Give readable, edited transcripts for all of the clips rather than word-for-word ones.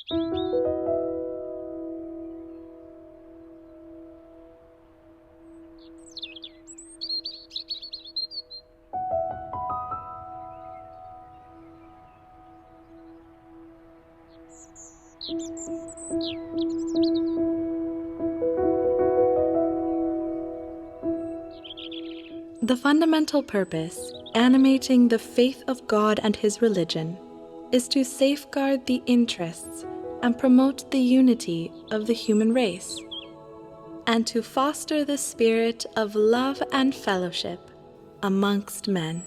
The fundamental purpose, animating the faith of God and His religion, is to safeguard the interests and promote the unity of the human race, and to foster the spirit of love and fellowship amongst men.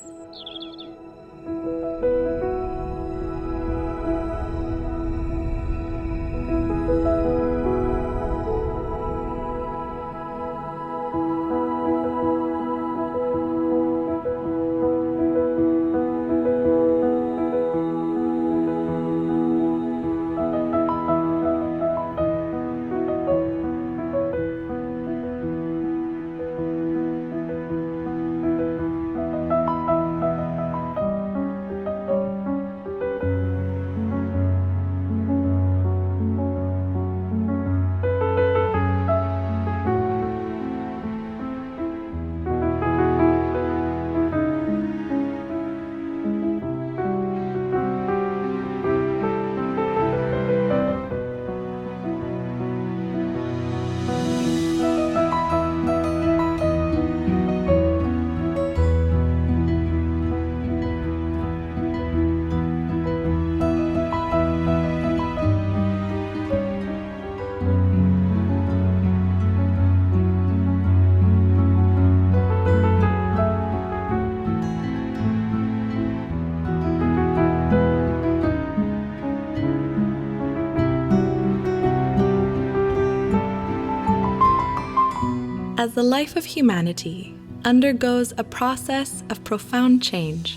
As the life of humanity undergoes a process of profound change,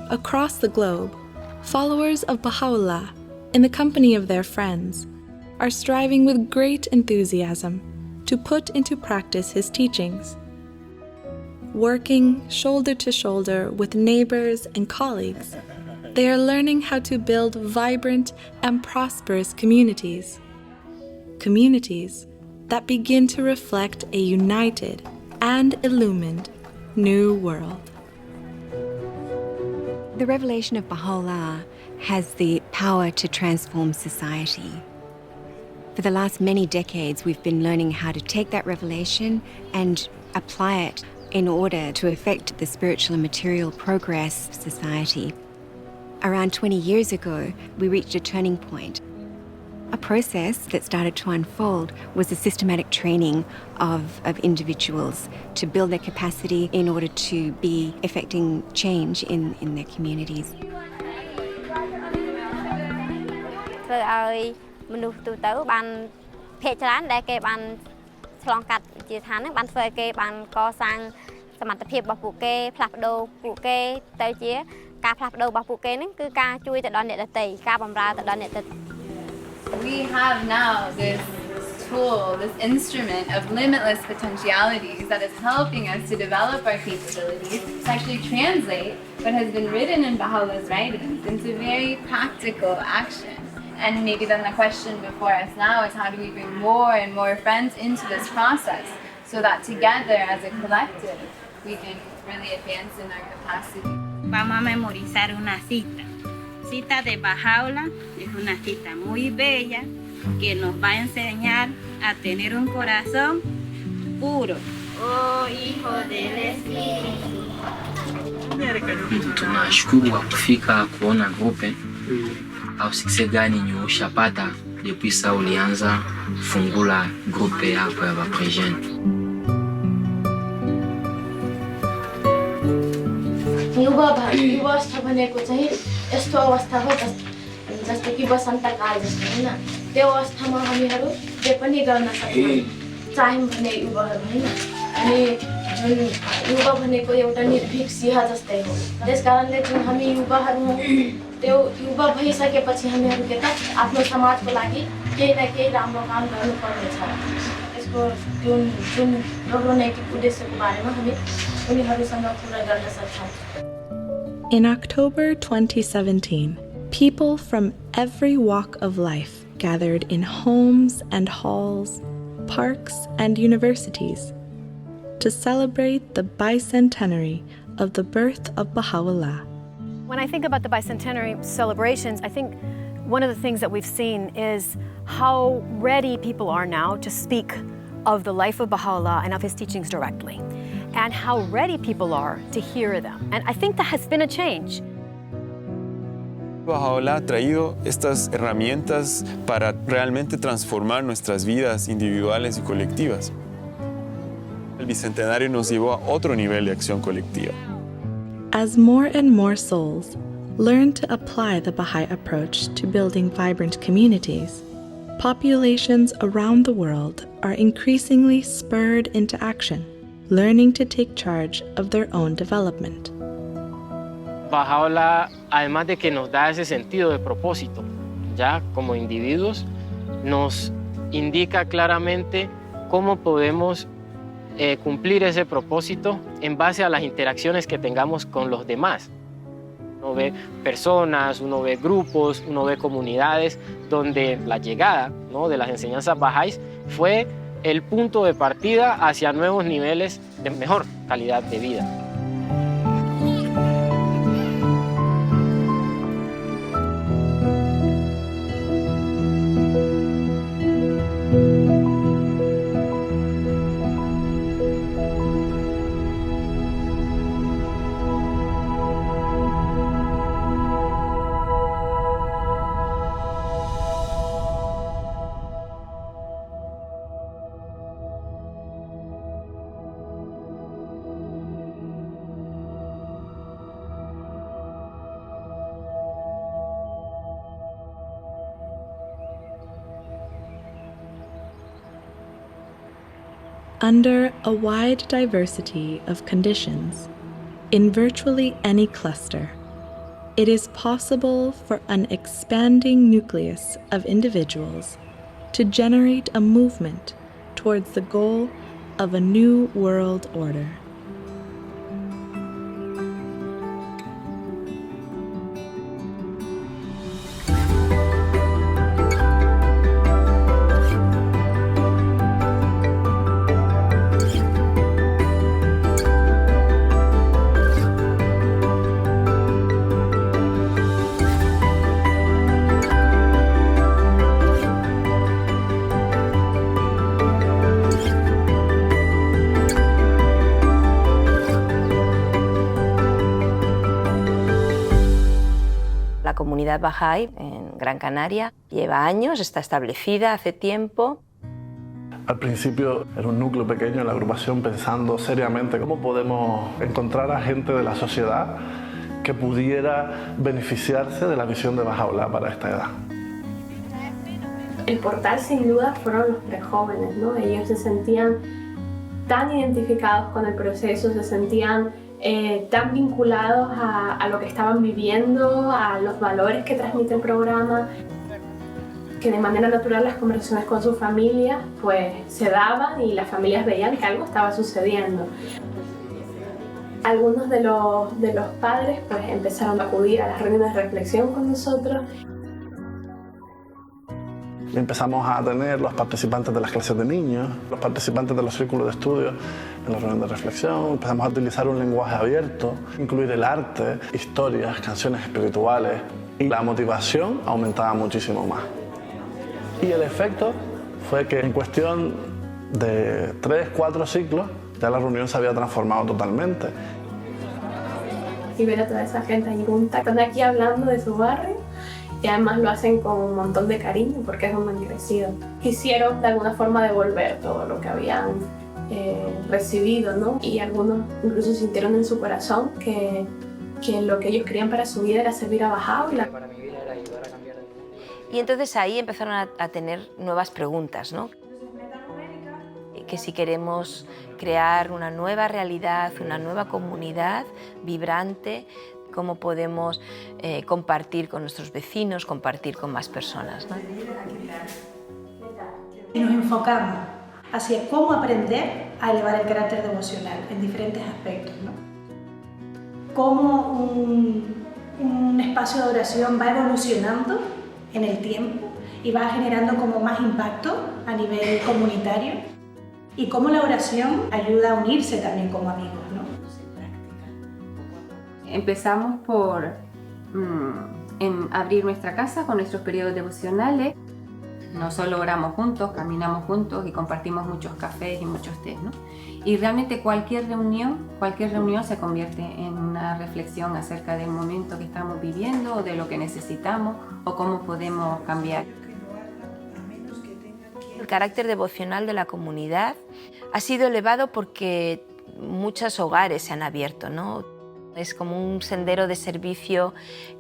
across the globe, followers of Bahá'u'lláh, in the company of their friends, are striving with great enthusiasm to put into practice his teachings. Working shoulder to shoulder with neighbors and colleagues, they are learning how to build vibrant and prosperous communities. Communities that begin to reflect a united and illumined new world. The revelation of Bahá'u'lláh has the power to transform society. For the last many decades, we've been learning how to take that revelation and apply it in order to affect the spiritual and material progress of society. Around 20 years ago, we reached a turning point. A process that started to unfold was the systematic training of individuals to build their capacity in order to be effecting change in their communities. ធ្វើឲ្យមនុស្សទូទៅបានភាគច្រើនដែលគេបានឆ្លងកាត់វិជាឋានហ្នឹងបានធ្វើឲ្យគេបានកសាងសមត្ថភាពរបស់ពួកគេផ្លាស់ប្ដូរពួកគេទៅជាការផ្លាស់ប្ដូររបស់ពួកគេហ្នឹងគឺការជួយទៅដល់អ្នកដទៃការបម្រើទៅដល់អ្នកដទៃ We have now this tool, this instrument of limitless potentialities that is helping us to develop our capabilities to actually translate what has been written in Baha'u'llah's writings into very practical action. And maybe then the question before us now is how do we bring more and more friends into this process so that together as a collective we can really advance in our capacity. Vamos a memorizar una cita. Cita de Bahá'u'lláh es una cita muy bella que nos va a enseñar a tener un corazón puro. Oh, hijo del Espíritu. Tunashukuru kwa kufika kuona grupe au success gani ushapata depuis ça ulianza fungula grupe yako ya baprejeni. युवावस्था भनेको चाहिँ यस्तो अवस्था हो जस्तो कि वसन्तकाल जस्तो हैन त्यो अवस्थामा हामीहरू जे पनि गर्न सक्छौं चाह्यौं भने युवाहरू हैन अनि जुन युवा भनेको एउटा निर्भीक सिंह जस्तै हो त्यसकारणले जुन हामी युवाहरू हौं त्यो युवा भइसकेपछि हामीहरू के त आफ्नो समाजको लागि केही न केही राम्रो काम गर्नुपर्ने छ त्यसको जुन राम्रो नैतिक उद्देश्यको बारेमा हामी उनीहरूसँग कुरा गर्न सक्छौं. In October 2017, people from every walk of life gathered in homes and halls, parks and universities to celebrate the bicentenary of the birth of Bahá'u'lláh. When I think about the bicentenary celebrations, I think one of the things that we've seen is how ready people are now to speak of the life of Bahá'u'lláh and of his teachings directly, and how ready people are to hear them. And I think that has been a change. Bahá'u'lláh ha traído estas herramientas para realmente transformar nuestras vidas individuales y colectivas. El Bicentenario nos llevó a otro nivel de acción colectiva. As more and more souls learn to apply the Baha'i approach to building vibrant communities, populations around the world are increasingly spurred into action, learning to take charge of their own development. Bahá'u'lláh, además de que nos da ese sentido de propósito, ya como individuos, nos indica claramente cómo podemos cumplir ese propósito en base a las interacciones que tengamos con los demás. Uno ve personas, uno ve grupos, uno ve comunidades donde la llegada, ¿no?, de las enseñanzas bahá'ís fue el punto de partida hacia nuevos niveles de mejor calidad de vida. Under a wide diversity of conditions, in virtually any cluster, it is possible for an expanding nucleus of individuals to generate a movement towards the goal of a new world order. La comunidad Bahá'í en Gran Canaria lleva años, está establecida hace tiempo. Al principio era un núcleo pequeño en la agrupación pensando seriamente cómo podemos encontrar a gente de la sociedad que pudiera beneficiarse de la visión de Bahá'u'lláh para esta edad. El portal sin duda fueron los prejóvenes, ¿no? Ellos se sentían tan identificados con el proceso, se sentían tan vinculados a lo que estaban viviendo, a los valores que transmite el programa, que de manera natural las conversaciones con sus familias pues se daban y las familias veían que algo estaba sucediendo. Algunos de los padres pues empezaron a acudir a las reuniones de reflexión con nosotros. Empezamos a tener los participantes de las clases de niños, los participantes de los círculos de estudio en la reunión de reflexión. Empezamos a utilizar un lenguaje abierto, incluir el arte, historias, canciones espirituales, y la motivación aumentaba muchísimo más. Y el efecto fue que en cuestión de 3-4 ciclos ya la reunión se había transformado totalmente. Y ver a toda esa gente ahí junta, están aquí hablando de su barrio. Y además lo hacen con un montón de cariño porque es donde han crecido. Quisieron de alguna forma devolver todo lo que habían recibido, ¿no? Y algunos incluso sintieron en su corazón que lo que ellos querían para su vida era servir a Bahá'u'lláh. Y entonces ahí empezaron a tener nuevas preguntas, ¿no? Que si queremos crear una nueva realidad, una nueva comunidad vibrante, cómo podemos compartir con nuestros vecinos, compartir con más personas, ¿no? Y nos enfocamos hacia cómo aprender a elevar el carácter devocional en diferentes aspectos, ¿no? Cómo un espacio de oración va evolucionando en el tiempo y va generando como más impacto a nivel comunitario, y cómo la oración ayuda a unirse también como amigos, ¿no? Empezamos por abrir nuestra casa con nuestros periodos devocionales. No solo oramos juntos, caminamos juntos y compartimos muchos cafés y muchos tés, ¿no? Y realmente cualquier reunión se convierte en una reflexión acerca del momento que estamos viviendo, o de lo que necesitamos, o cómo podemos cambiar. El carácter devocional de la comunidad ha sido elevado porque muchos hogares se han abierto, ¿no? Es como un sendero de servicio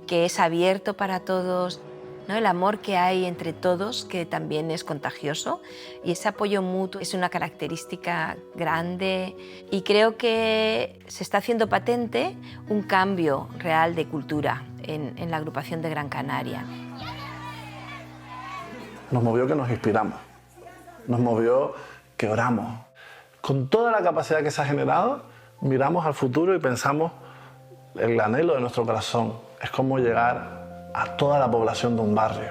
que es abierto para todos, ¿no? El amor que hay entre todos, que también es contagioso, y ese apoyo mutuo es una característica grande, y creo que se está haciendo patente un cambio real de cultura en la agrupación de Gran Canaria. Nos movió que nos inspiramos, nos movió que oramos. Con toda la capacidad que se ha generado, miramos al futuro y pensamos el anhelo de nuestro corazón es cómo llegar a toda la población de un barrio.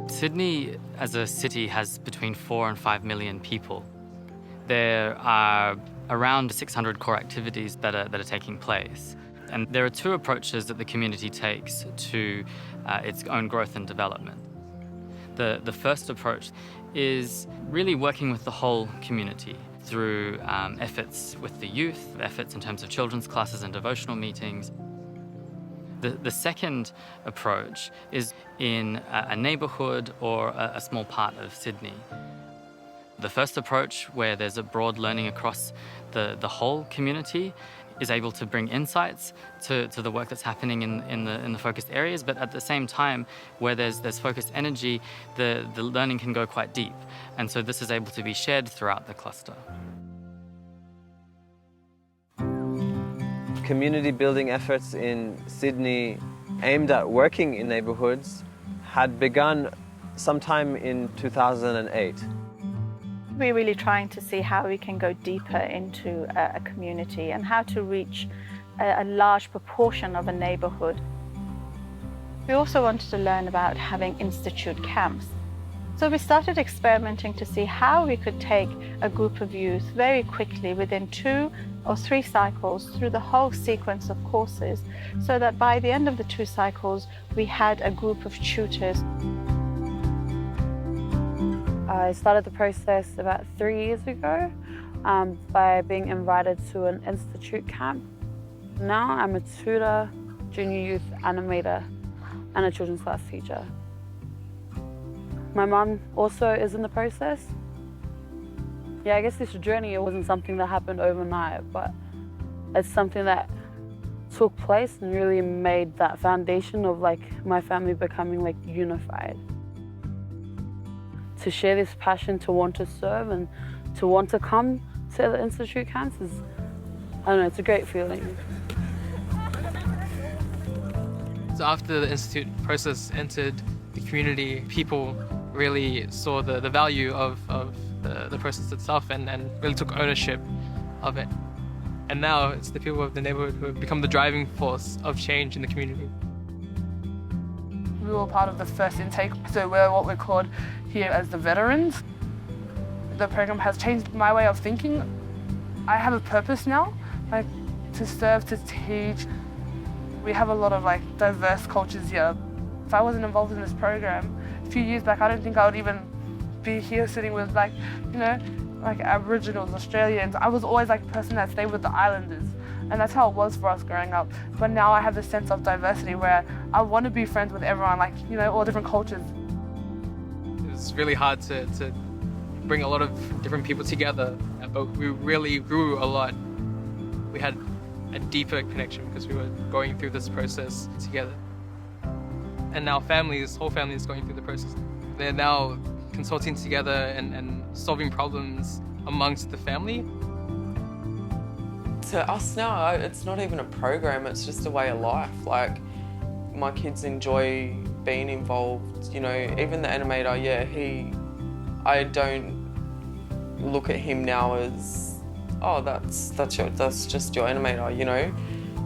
Sydney as a city has between 4 and 5 million people. There are around 600 core activities that are taking place. And there are two approaches that the community takes to its own growth and development. The first approach is really working with the whole community through efforts with the youth, efforts in terms of children's classes and devotional meetings. The second approach is in a neighbourhood or a small part of Sydney. The first approach, where there's a broad learning across the whole community, is able to bring insights to the work that's happening in the focused areas, but at the same time, where there's focused energy, the learning can go quite deep. And so this is able to be shared throughout the cluster. Community building efforts in Sydney aimed at working in neighbourhoods had begun sometime in 2008. We're really trying to see how we can go deeper into a community and how to reach a large proportion of a neighbourhood. We also wanted to learn about having institute camps. So we started experimenting to see how we could take a group of youth very quickly within 2 or 3 cycles through the whole sequence of courses, so that by the end of the 2 cycles, we had a group of tutors. I started the process about 3 years ago by being invited to an institute camp. Now I'm a tutor, junior youth animator, and a children's class teacher. My mum also is in the process. Yeah, I guess this journey, it wasn't something that happened overnight, but it's something that took place and really made that foundation of my family becoming unified. To share this passion to want to serve and to want to come to the institute camps is, I don't know, it's a great feeling. So after the institute process entered the community, people really saw the value of the process itself and really took ownership of it. And now it's the people of the neighbourhood who have become the driving force of change in the community. We were part of the first intake, so we're what we're called here as the veterans. The program has changed my way of thinking. I have a purpose now, to serve, to teach. We have a lot of diverse cultures here. If I wasn't involved in this program a few years back, I don't think I would even be here sitting with Aboriginals, Australians. I was always a person that stayed with the islanders, and that's how it was for us growing up. But now I have this sense of diversity where I want to be friends with everyone, all different cultures. It's really hard to bring a lot of different people together, but we really grew a lot. We had a deeper connection because we were going through this process together. And now whole family is going through the process. They're now consulting together and solving problems amongst the family. to us now, it's not even a program, it's just a way of life. Like, my kids enjoy being involved, you know, even the animator, yeah, I don't look at him now as, oh, that's just your animator, you know.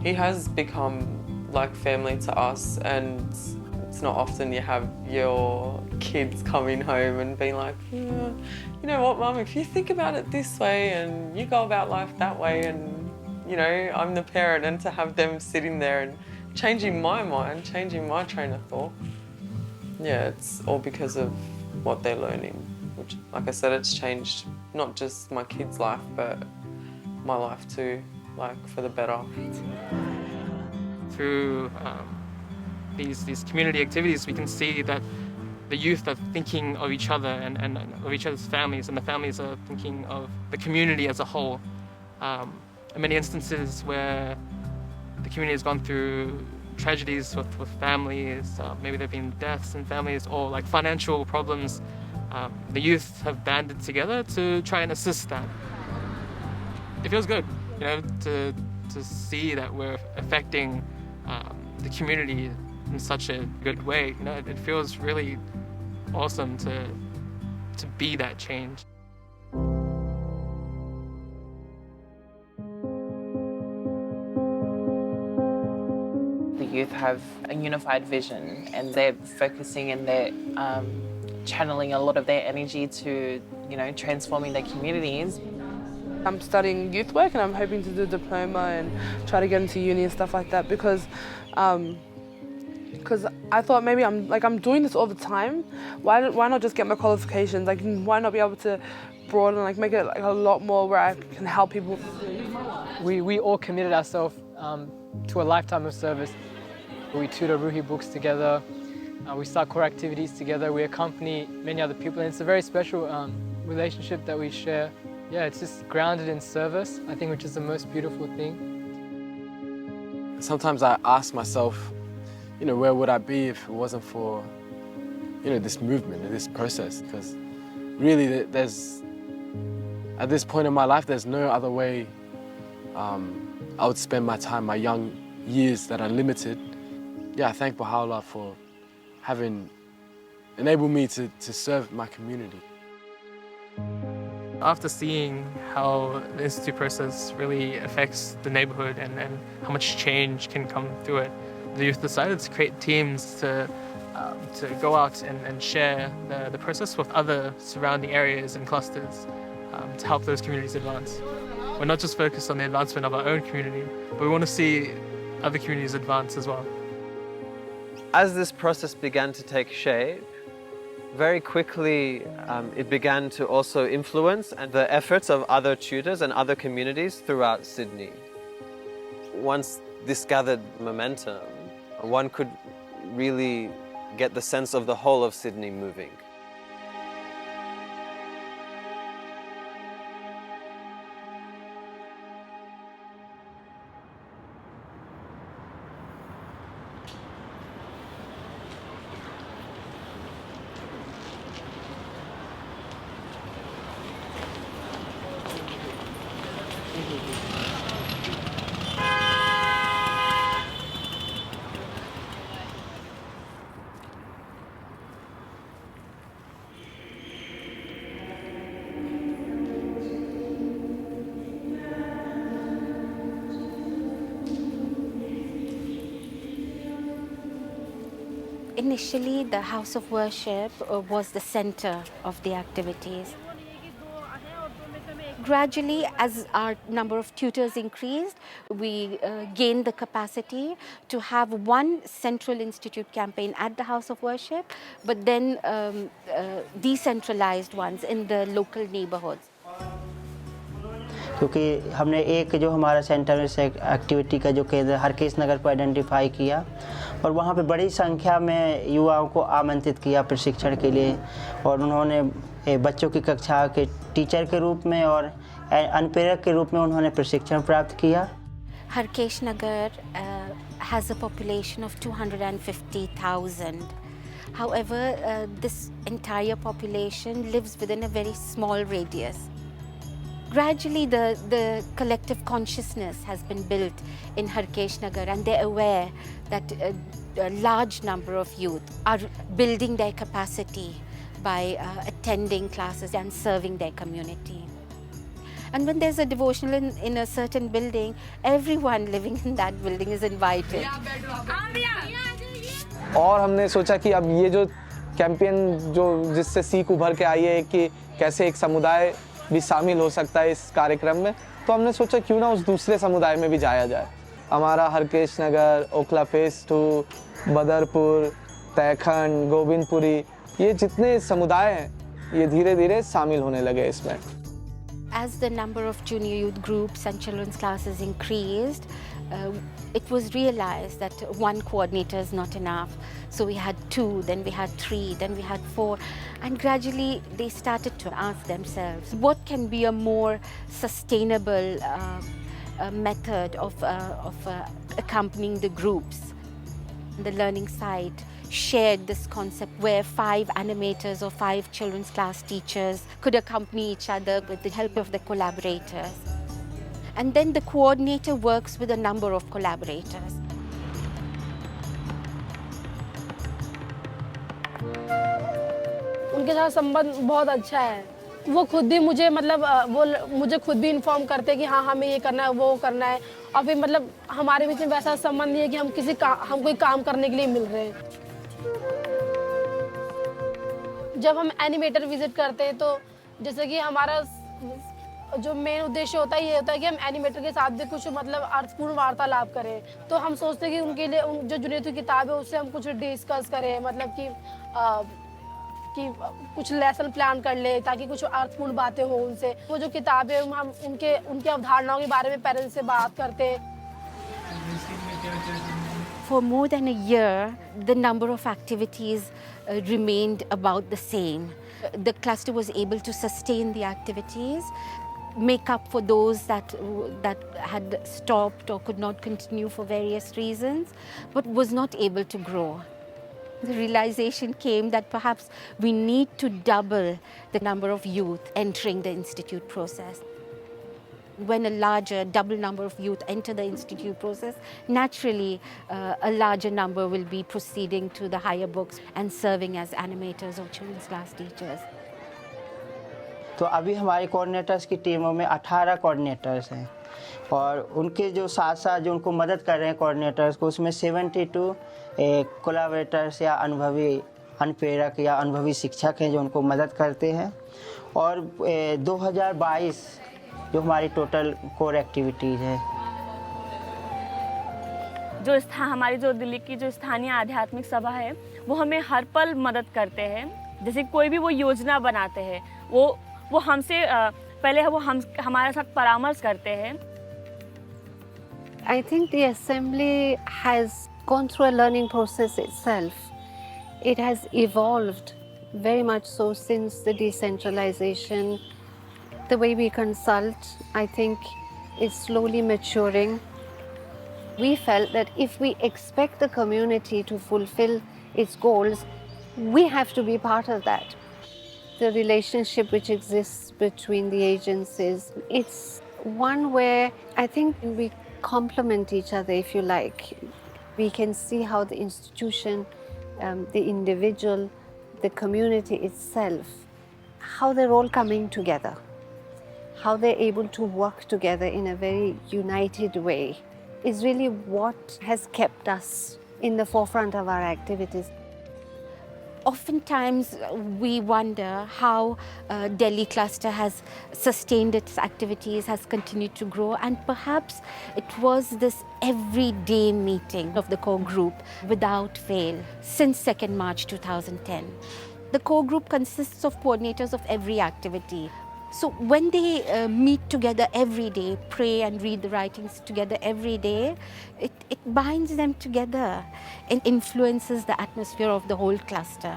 He has become like family to us, and it's not often you have your kids coming home and being like, you know what, Mum, if you think about it this way and you go about life that way, and, you know, I'm the parent, and to have them sitting there and changing my mind, changing my train of thought. Yeah, it's all because of what they're learning, which, like I said, it's changed not just my kids' life, but my life too, like for the better. Through these community activities, we can see that the youth are thinking of each other and of each other's families, and the families are thinking of the community as a whole. In many instances where the community has gone through tragedies with families, maybe there have been deaths in families or like financial problems, the youth have banded together to try and assist that. It feels good, you know, to see that we're affecting the community in such a good way. You know, it feels really awesome to be that change. The youth have a unified vision, and they're focusing and they're channeling a lot of their energy to, you know, transforming their communities. I'm studying youth work, and I'm hoping to do a diploma and try to get into uni and stuff like that, because I thought maybe I'm doing this all the time. Why not just get my qualifications? Like, why not be able to broaden, like make it like a lot more where I can help people? We all committed ourselves to a lifetime of service. We tutor Ruhi books together. We start core activities together. We accompany many other people, and it's a very special relationship that we share. Yeah, it's just grounded in service, I think, which is the most beautiful thing. Sometimes I ask myself, you know, where would I be if it wasn't for, you know, this movement and this process? Because really, at this point in my life, there's no other way I would spend my time, my young years that are limited. Yeah, I thank Bahá'u'lláh for having enabled me to serve my community. After seeing how the Institute process really affects the neighborhood and how much change can come through it, the youth decided to create teams to go out and share the process with other surrounding areas and clusters to help those communities advance. We're not just focused on the advancement of our own community, but we want to see other communities advance as well. As this process began to take shape, very quickly it began to also influence the efforts of other tutors and other communities throughout Sydney. Once this gathered momentum, one could really get the sense of the whole of Sydney moving. Initially, the house of worship was the center of the activities. Gradually, as our number of tutors increased, we gained the capacity to have one central institute campaign at the house of worship, but then decentralized ones in the local neighbourhoods. क्योंकि हमने एक जो हमारा centre से activity का जो केंद्र हरकेश नगर को आइडेंटिफाई किया और वहाँ पे बड़ी संख्या में युवाओं को आमंत्रित किया प्रशिक्षण के लिए, और उन्होंने बच्चों की कक्षा के टीचर के रूप में और अनुप्रेरक के रूप में उन्होंने प्रशिक्षण प्राप्त किया. हरकेश नगर has a population of 250,000. However, this entire population lives within a very small radius. Gradually, the collective consciousness has been built in Harkesh Nagar, and they're aware that a large number of youth are building their capacity by attending classes and serving their community. And when there's a devotional in a certain building, everyone living in that building is invited. और हमने सोचा कि अब ये जो campaign जो जिससे सीख उभर के आई है कि कैसे एक समुदाय भी शामिल हो सकता है इस कार्यक्रम में, तो हमने सोचा क्यों ना उस दूसरे समुदाय में भी जाया जाए। हमारा हरकेश नगर, ओखला फेस 2, बदरपुर, तैखंड, गोविंदपुरी, ये जितने समुदाय हैं ये धीरे धीरे शामिल होने लगे इसमें। As the number of junior youth groups and children's classes increased, it was realized that one coordinator is not enough. So we had 2, then we had 3, then we had 4, and gradually they started to ask themselves, what can be a more sustainable method of accompanying the groups? The learning site shared this concept where 5 animators or 5 children's class teachers could accompany each other with the help of the collaborators. And then the coordinator works with a number of collaborators. उनके साथ संबंध बहुत अच्छा है। वो खुद भी मुझे वो मुझे खुद भी इन्फॉर्म करते हैं कि हाँ हमें ये करना है, वो करना है, और फिर हमारे बीच में वैसा संबंध नहीं है कि हम कोई काम करने के लिए मिल रहे हैं। जब हम एनिमेटर विजिट करते हैं तो जैसे कि हमारा जो मेन उद्देश्य होता है ये होता है कि हम एनिमेटर के साथ भी कुछ अर्थपूर्ण वार्तालाप करें। तो हम सोचते हैं कि उनके लिए जो जूनियर की किताब है उससे हम कुछ डिस्कस करें, कि कुछ लेसन प्लान कर ले ताकि कुछ अर्थपूर्ण बातें हो उनसे। वो जो किताब है हम उनके अवधारणाओं के बारे में पेरेंट्स से बात करते हैं। For more than a year, the number of activities remained about the same. The cluster was able to sustain the activities, make up for those that had stopped or could not continue for various reasons, but was not able to grow. The realization came that perhaps we need to double the number of youth entering the institute process. When a larger, double number of youth enter the institute process, naturally a larger number will be proceeding to the higher books and serving as animators or children's class teachers. तो अभी हमारे coordinators की टीमों में 18 coordinators हैं और उनके जो साथ साथ जो उनको मदद कर रहे हैं कोऑर्डिनेटर्स को, उसमें 72 कोलैबोरेटर्स या अनुभवी अनुप्रेरक या अनुभवी शिक्षक हैं जो उनको मदद करते हैं। और 2022 जो हमारी टोटल कोर एक्टिविटीज़ है। हमारी जो दिल्ली की जो स्थानीय आध्यात्मिक सभा है वो हमें हर पल मदद करते हैं। जैसे कोई भी वो योजना बनाते हैं वो हमसे पहले वो हमारे साथ परामर्श करते हैं। I think the assembly has gone through a learning process itself. It has evolved very much so since the decentralization. The way we consult, I think, is slowly maturing. We felt that if we expect the community to fulfill its goals, we have to be part of that. The relationship which exists between the agencies, it's one where I think we complement each other, if you like. We can see how the institution, the individual, the community itself, how they're all coming together, how they're able to work together in a very united way is really what has kept us in the forefront of our activities. Oftentimes we wonder how Delhi cluster has sustained its activities, has continued to grow, and perhaps it was this everyday meeting of the core group without fail since 2nd March 2010. The core group consists of coordinators of every activity. So when they meet together every day, pray and read the writings together every day, it binds them together and influences the atmosphere of the whole cluster.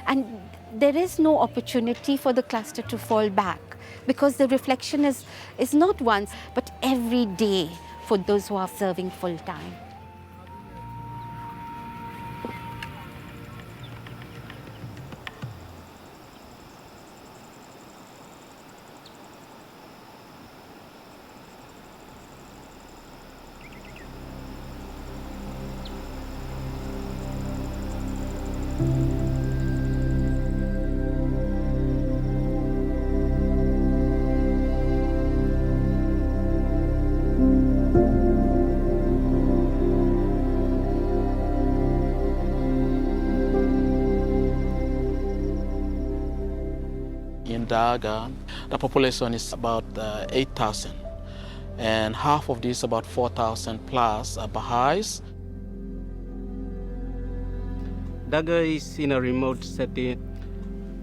And there is no opportunity for the cluster to fall back because the reflection is not once, but every day for those who are serving full time. Daga, the population is about 8,000. And half of this, about 4,000 plus, are Baha'is. Daga is in a remote setting.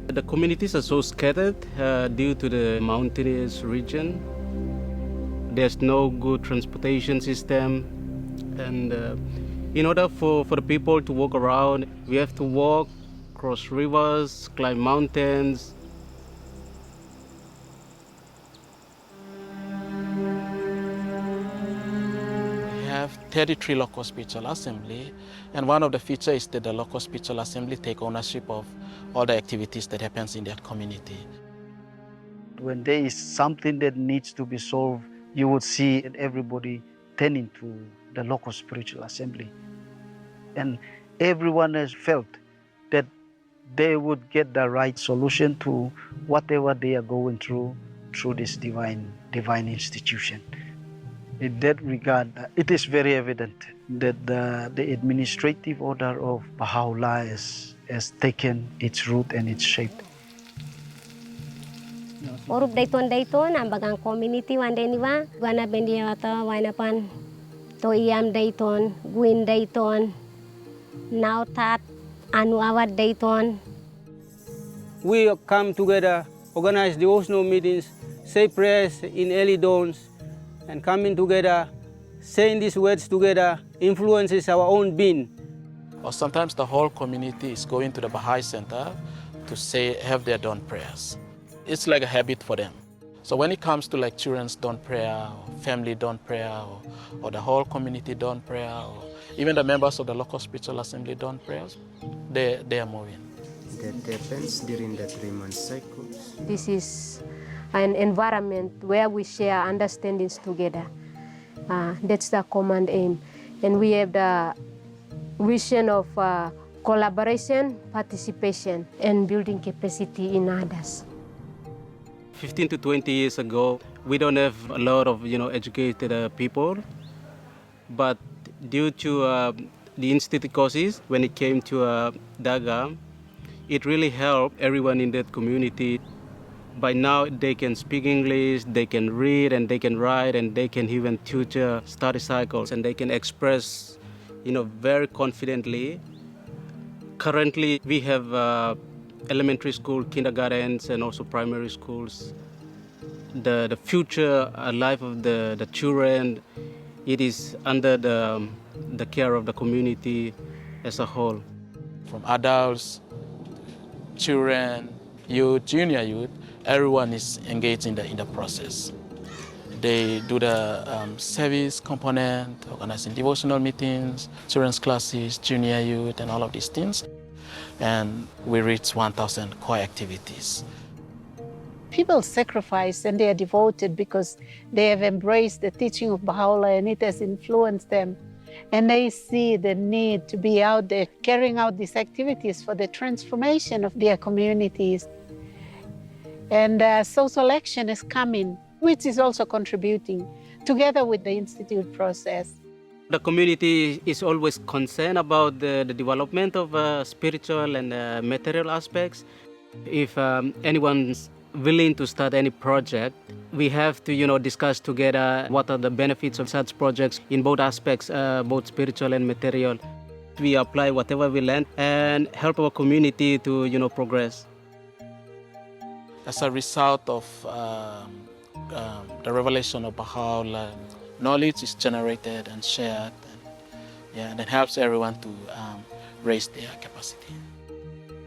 The communities are so scattered due to the mountainous region. There's no good transportation system. And in order for the people to walk around, we have to walk, cross rivers, climb mountains. We have 33 local spiritual assembly, and one of the features is that the local spiritual assembly take ownership of all the activities that happens in their community. When there is something that needs to be solved, you would see everybody turning to the local spiritual assembly. And everyone has felt that they would get the right solution to whatever they are going through this divine institution. In that regard, it is very evident that the administrative order of Bahá'u'lláh has taken its root and its shape. Orup Dayton ang bagang community wan deniwa wana bendiata wana pan Toyam Dayton, Gwyn Dayton, Nautat, Anu Awad Dayton. We come together, organize devotional meetings, say prayers in early dawns, and coming together, saying these words together influences our own being. Or sometimes the whole community is going to the Baha'i Center to have their dawn prayers. It's like a habit for them. So when it comes to like children's dawn prayer, or family dawn prayer, or the whole community dawn prayer, or even the members of the local spiritual assembly dawn prayers, they are moving. That happens during the 3-month cycle. This is an environment where we share understandings together. That's the common aim. And we have the vision of collaboration, participation, and building capacity in others. 15 to 20 years ago, we don't have a lot of educated people, but due to the institute courses, when it came to Daga, it really helped everyone in that community. By now, they can speak English, they can read, and they can write, and they can even tutor study cycles, and they can express, very confidently. Currently, we have elementary school, kindergartens, and also primary schools. The future life of the children, it is under the care of the community as a whole. From adults, children, youth, junior youth, everyone is engaged in the process. They do the service component, organizing devotional meetings, children's classes, junior youth, and all of these things. And we reach 1,000 core activities. People sacrifice and they are devoted because they have embraced the teaching of Baha'u'lláh and it has influenced them. And they see the need to be out there carrying out these activities for the transformation of their communities. And social action is coming, which is also contributing together with the Institute process. The community is always concerned about the development of spiritual and material aspects. If anyone's willing to start any project, we have to discuss together what are the benefits of such projects in both aspects, both spiritual and material. We apply whatever we learn and help our community to progress. As a result of the revelation of Baha'u'lláh, knowledge is generated and shared, and it helps everyone to raise their capacity.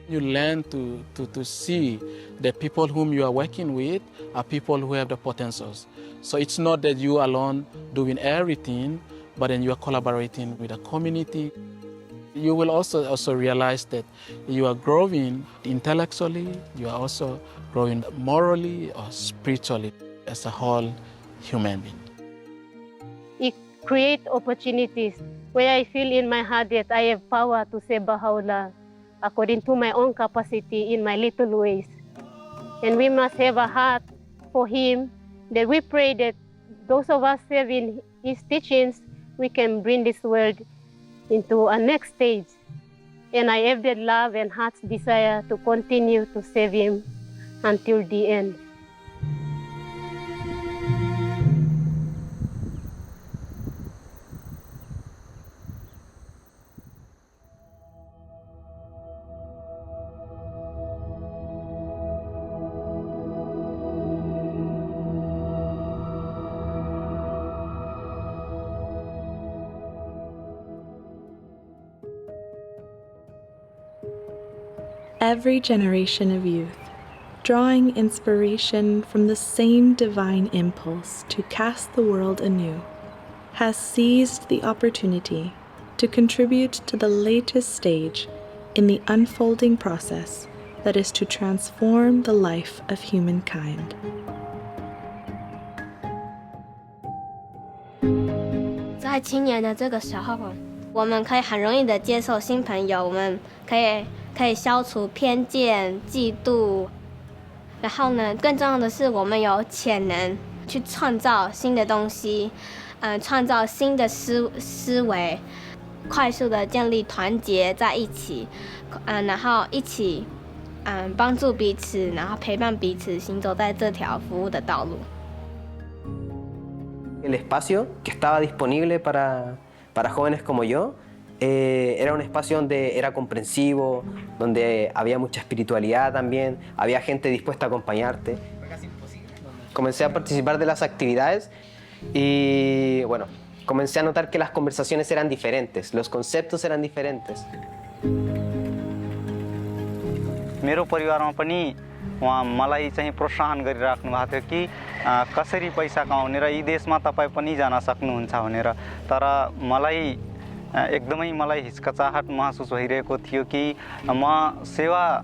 You learn to see that people whom you are working with are people who have the potentials. So it's not that you alone doing everything, but then you are collaborating with the community. You will also realize that you are growing intellectually, you are also growing morally or spiritually as a whole human being. It creates opportunities where I feel in my heart that I have power to serve Baha'u'lláh according to my own capacity in my little ways. And we must have a heart for him, that we pray that those of us serving his teachings, we can bring this world into a next stage. And I have that love and heart's desire to continue to serve him until the end. Every generation of youth, drawing inspiration from the same divine impulse to cast the world anew, has seized the opportunity to contribute to the latest stage in the unfolding process that is to transform the life of humankind. 在青年的这个时候，我们可以很容易的接受新朋友，我们可以消除偏见、嫉妒，然后呢，更重要的是，我们有潜能去创造新的东西，创造新的思维，快速的建立团结在一起，然后一起帮助彼此，然后陪伴彼此行走在这条服务的道路。El espacio que estaba disponible para jóvenes como yo era un espacio donde era comprensivo, donde había mucha espiritualidad también, había gente dispuesta a acompañarte. Comencé a participar de las actividades y bueno, comencé a notar que las conversaciones eran diferentes, los conceptos eran diferentes. मेरो परिवारमा पनि उहाँ मलाई चाहिँ प्रोत्साहन गरिराख्नु भएको थियो कि कसरी पैसा कमाउने र यी देशमा तपाईँ पनि जान सक्नुहुन्छ भनेर तर एकदमै मलाई हिचकचाहट महसुस भइरहेको थियो कि म सेवा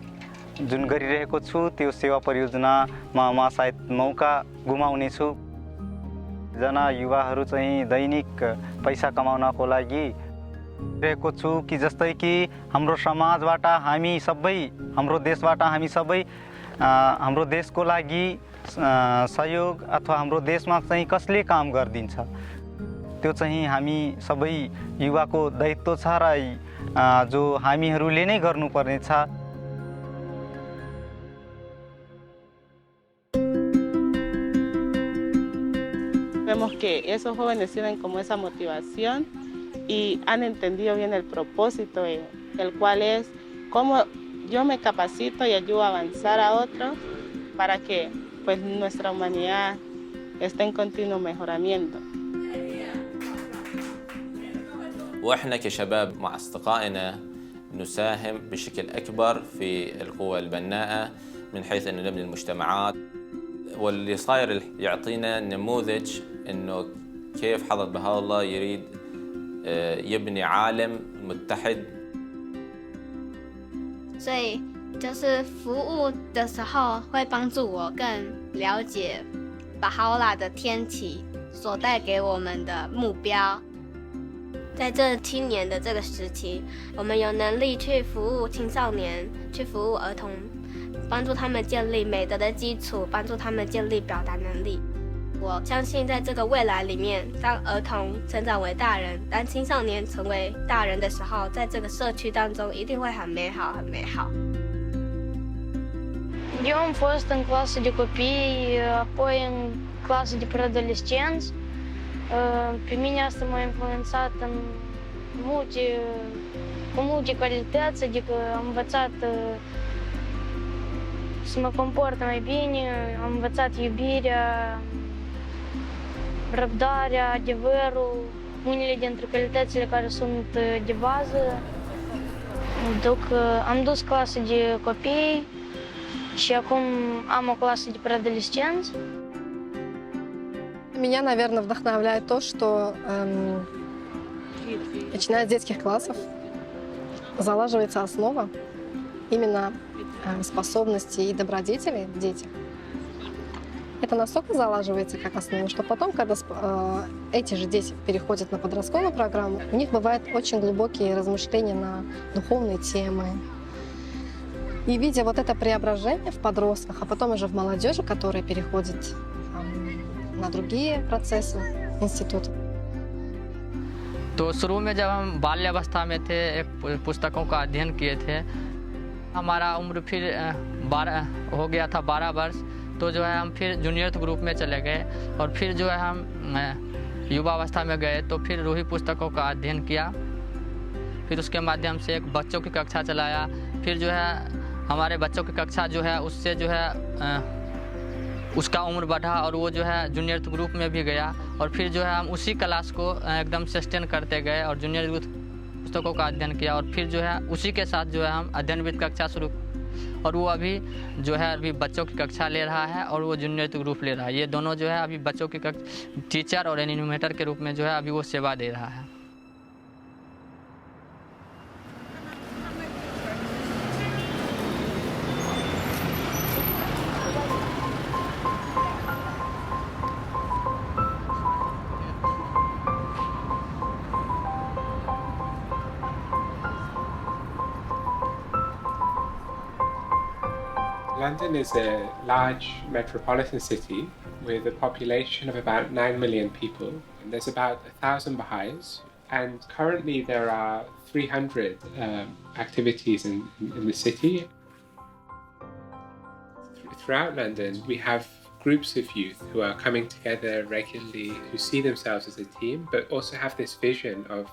जुन गरिरहेको छु त्यो सेवा परियोजनामा म सायद मौका गुमाउने छु जना युवाहरू चाहिँ दैनिक पैसा कमाउनको लागि रहेको छु कि जस्तै कि हाम्रो समाजबाट हामी सबै हाम्रो देशबाट हामी सबै हाम्रो देशको लागि सहयोग अथवा हाम्रो देशमा चाहिँ कसले काम गर्दिन्छ त्यो चाहिँ हामी सबै युवाको दायित्व छ र जो हामीहरूले नै गर्नुपर्ने छ। Vemos que esos jóvenes tienen como esa motivación y han entendido bien el propósito, el cual es cómo yo me capacito y ayudo a avanzar a otros para que pues, nuestra humanidad esté en continuo mejoramiento. وإحنا كشباب مع أصدقائنا نساهم بشكل أكبر في القوى البناءة من حيث أنه نبني المجتمعات واللي صاير يعطينا نموذج أنه كيف حضرة بهاء الله يريد يبني عالم متحد. 所以就是服务的时候会帮助我更了解巴哈欧拉的天启所带给我们的目标。在这青年的这个时期，我们有能力去服务青少年，去服务儿童，帮助他们建立美德的基础，帮助他们建立表达能力。我相信在这个未来里面，当儿童成长为大人，当青少年成为大人的时候，在这个社区当中一定会很美好，很美好。Eu am fost în clasă de copii, apoi în clasă de preadolescenți. Pe mine asta m-a influențat cu multe calități, adică am învățat să mă comport mai bine, am învățat iubirea, răbdarea, adevărul, unele dintre calitățile care sunt de bază. Am dus clasă de copii și acum am o clasă de preadolescenți. Меня, наверное, вдохновляет то, что начиная с детских классов залаживается основа именно способностей и добродетелей в детях. Это настолько залаживается как основа, что потом, когда эти же дети переходят на подростковую программу, у них бывают очень глубокие размышления на духовные темы. И видя вот это преображение в подростках, а потом уже в молодежи, которая переходит на другие процессы institute. तो शुरू में जब हम बाल्यावस्था में थे एक पुस्तकों का अध्ययन किए थे हमारा उम्र फिर हो गया था 12 वर्ष, तो जो है हम फिर जूनियर ग्रुप में चले गए और फिर जो है हम युवावस्था में गए तो फिर रूही पुस्तकों का अध्ययन किया। फिर उसके माध्यम से एक बच्चों की कक्षा चलाया। फिर जो है हमारे बच्चों की कक्षा जो है उससे जो है उसका उम्र बढ़ा और वो जो है जूनियर ग्रुप में भी गया और फिर जो है हम उसी क्लास को एकदम सस्टेन करते गए और जूनियर पुस्तकों का अध्ययन किया और फिर जो है उसी के साथ जो है हम अध्ययनविद कक्षा शुरू और वो अभी जो है अभी बच्चों की कक्षा ले रहा है और वो जूनियर ग्रुप ले रहा है। ये दोनों जो है अभी बच्चों की टीचर और एनिमेटर के रूप में जो है अभी वो सेवा दे रहा है। London is a large metropolitan city with a population of about 9 million people, and there's about 1,000 Baha'is, and currently there are 300 activities in the city. Throughout London, we have groups of youth who are coming together regularly, who see themselves as a team, but also have this vision of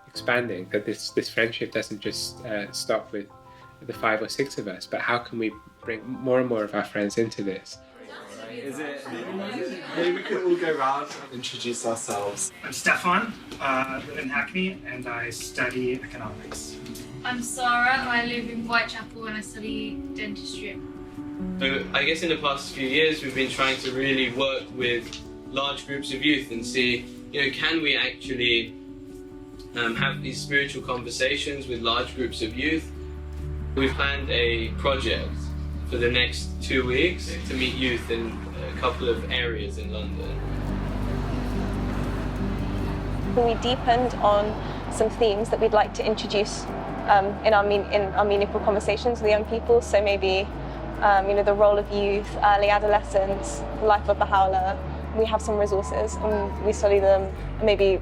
expanding, that this friendship doesn't just stop with the 5 or 6 of us, but how can we bring more and more of our friends into this? Maybe we could all go around and introduce ourselves. I'm Stefan, I live in Hackney and I study economics. I'm Sarah, I live in Whitechapel and I study dentistry. So I guess in the past few years we've been trying to really work with large groups of youth and see, can we actually have these spiritual conversations with large groups of youth. We've planned a project for the next 2 weeks to meet youth in a couple of areas in London. We deepened on some themes that we'd like to introduce in our meaningful conversations with young people. So maybe the role of youth, early adolescence, the life of Bahá'u'lláh. We have some resources and we study them, maybe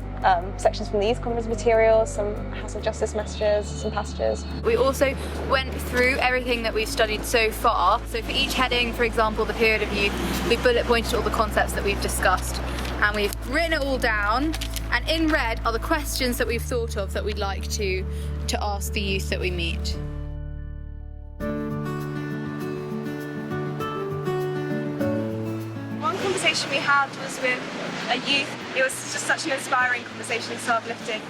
sections from these conference materials, some House of Justice messages, some passages. We also went through everything that we've studied so far. So for each heading, for example, the period of youth, we bullet pointed all the concepts that we've discussed and we've written it all down, and in red are the questions that we've thought of that we'd like to ask the youth that we meet. Conversation we had was with a youth. It was just such an inspiring conversation, so uplifting.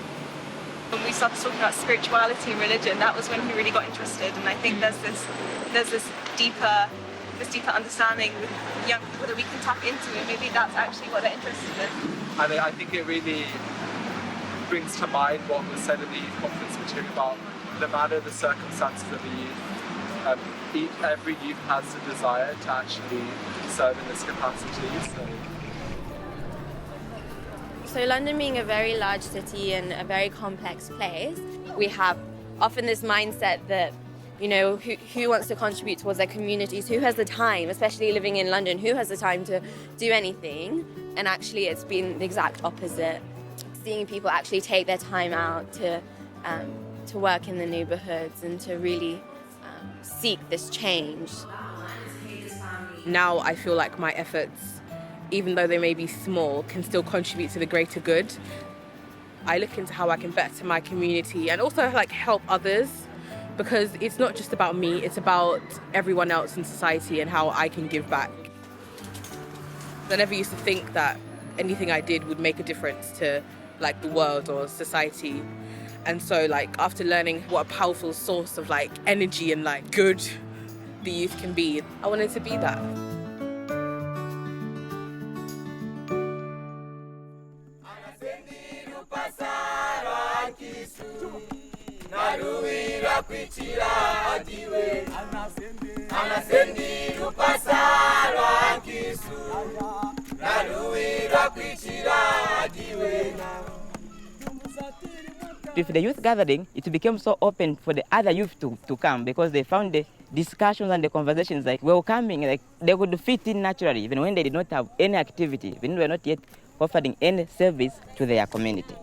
When we started talking about spirituality and religion, that was when he really got interested, and I think there's this deeper understanding with young people that we can tap into, and maybe that's actually what they're interested in. And I think it really brings to mind what was said at the youth conference material about no matter the circumstances of the youth, every youth has the desire to actually serve in this capacity. So London being a very large city and a very complex place, we have often this mindset that, who wants to contribute towards their communities, who has the time, especially living in London, who has the time to do anything? And actually it's been the exact opposite. Seeing people actually take their time out to work in the neighbourhoods and to really seek this change. Now I feel like my efforts, even though they may be small, can still contribute to the greater good. I look into how I can better my community and also help others, because it's not just about me, it's about everyone else in society and how I can give back. I never used to think that anything I did would make a difference to the world or society. And so after learning what a powerful source of energy and good the youth can be, I wanted to be that. With the youth gathering, it became so open for the other youth to come, because they found the discussions and the conversations welcoming, they could fit in naturally, even when they did not have any activity, even they were not yet offering any service to their community.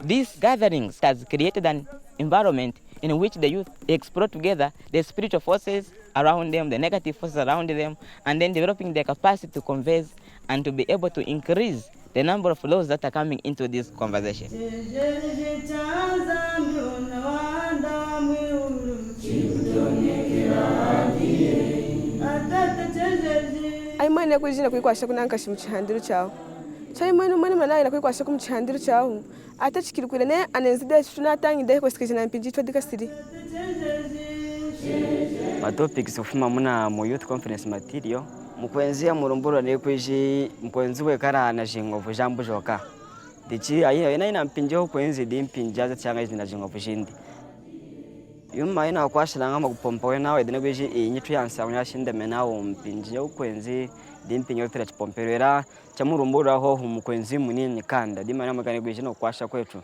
These gatherings has created an environment in which the youth explore together the spiritual forces around them, the negative forces around them, and then developing their capacity to converse and to be able to increase the number of laws that are coming into this conversation. Aimani kujina kuikwasha kunankashi muchihandiro chawo chaimani mwana manayi nakuikwasha kumuchihandiro chawo ate chikirukire ne anenzide tunatangide kwesikizina mpinji twadikasiri matopics ofuma muna mu youth conference material mukwenzia murumburo ne kweji mukwenziwe kara na jingovu jambo joka dichi ayi ina mpinjo kwenzi di mpinja cyanga izina jingovu jindi yuma ina kwashiranga makupompa nawe dine kweji inyitu yansa yashinde menawo mpinje ukwenzi di mpinyo tera chipomperera chamurumburo aho mukwenzi munini kanda di mana magane kweji no kwasha kwetu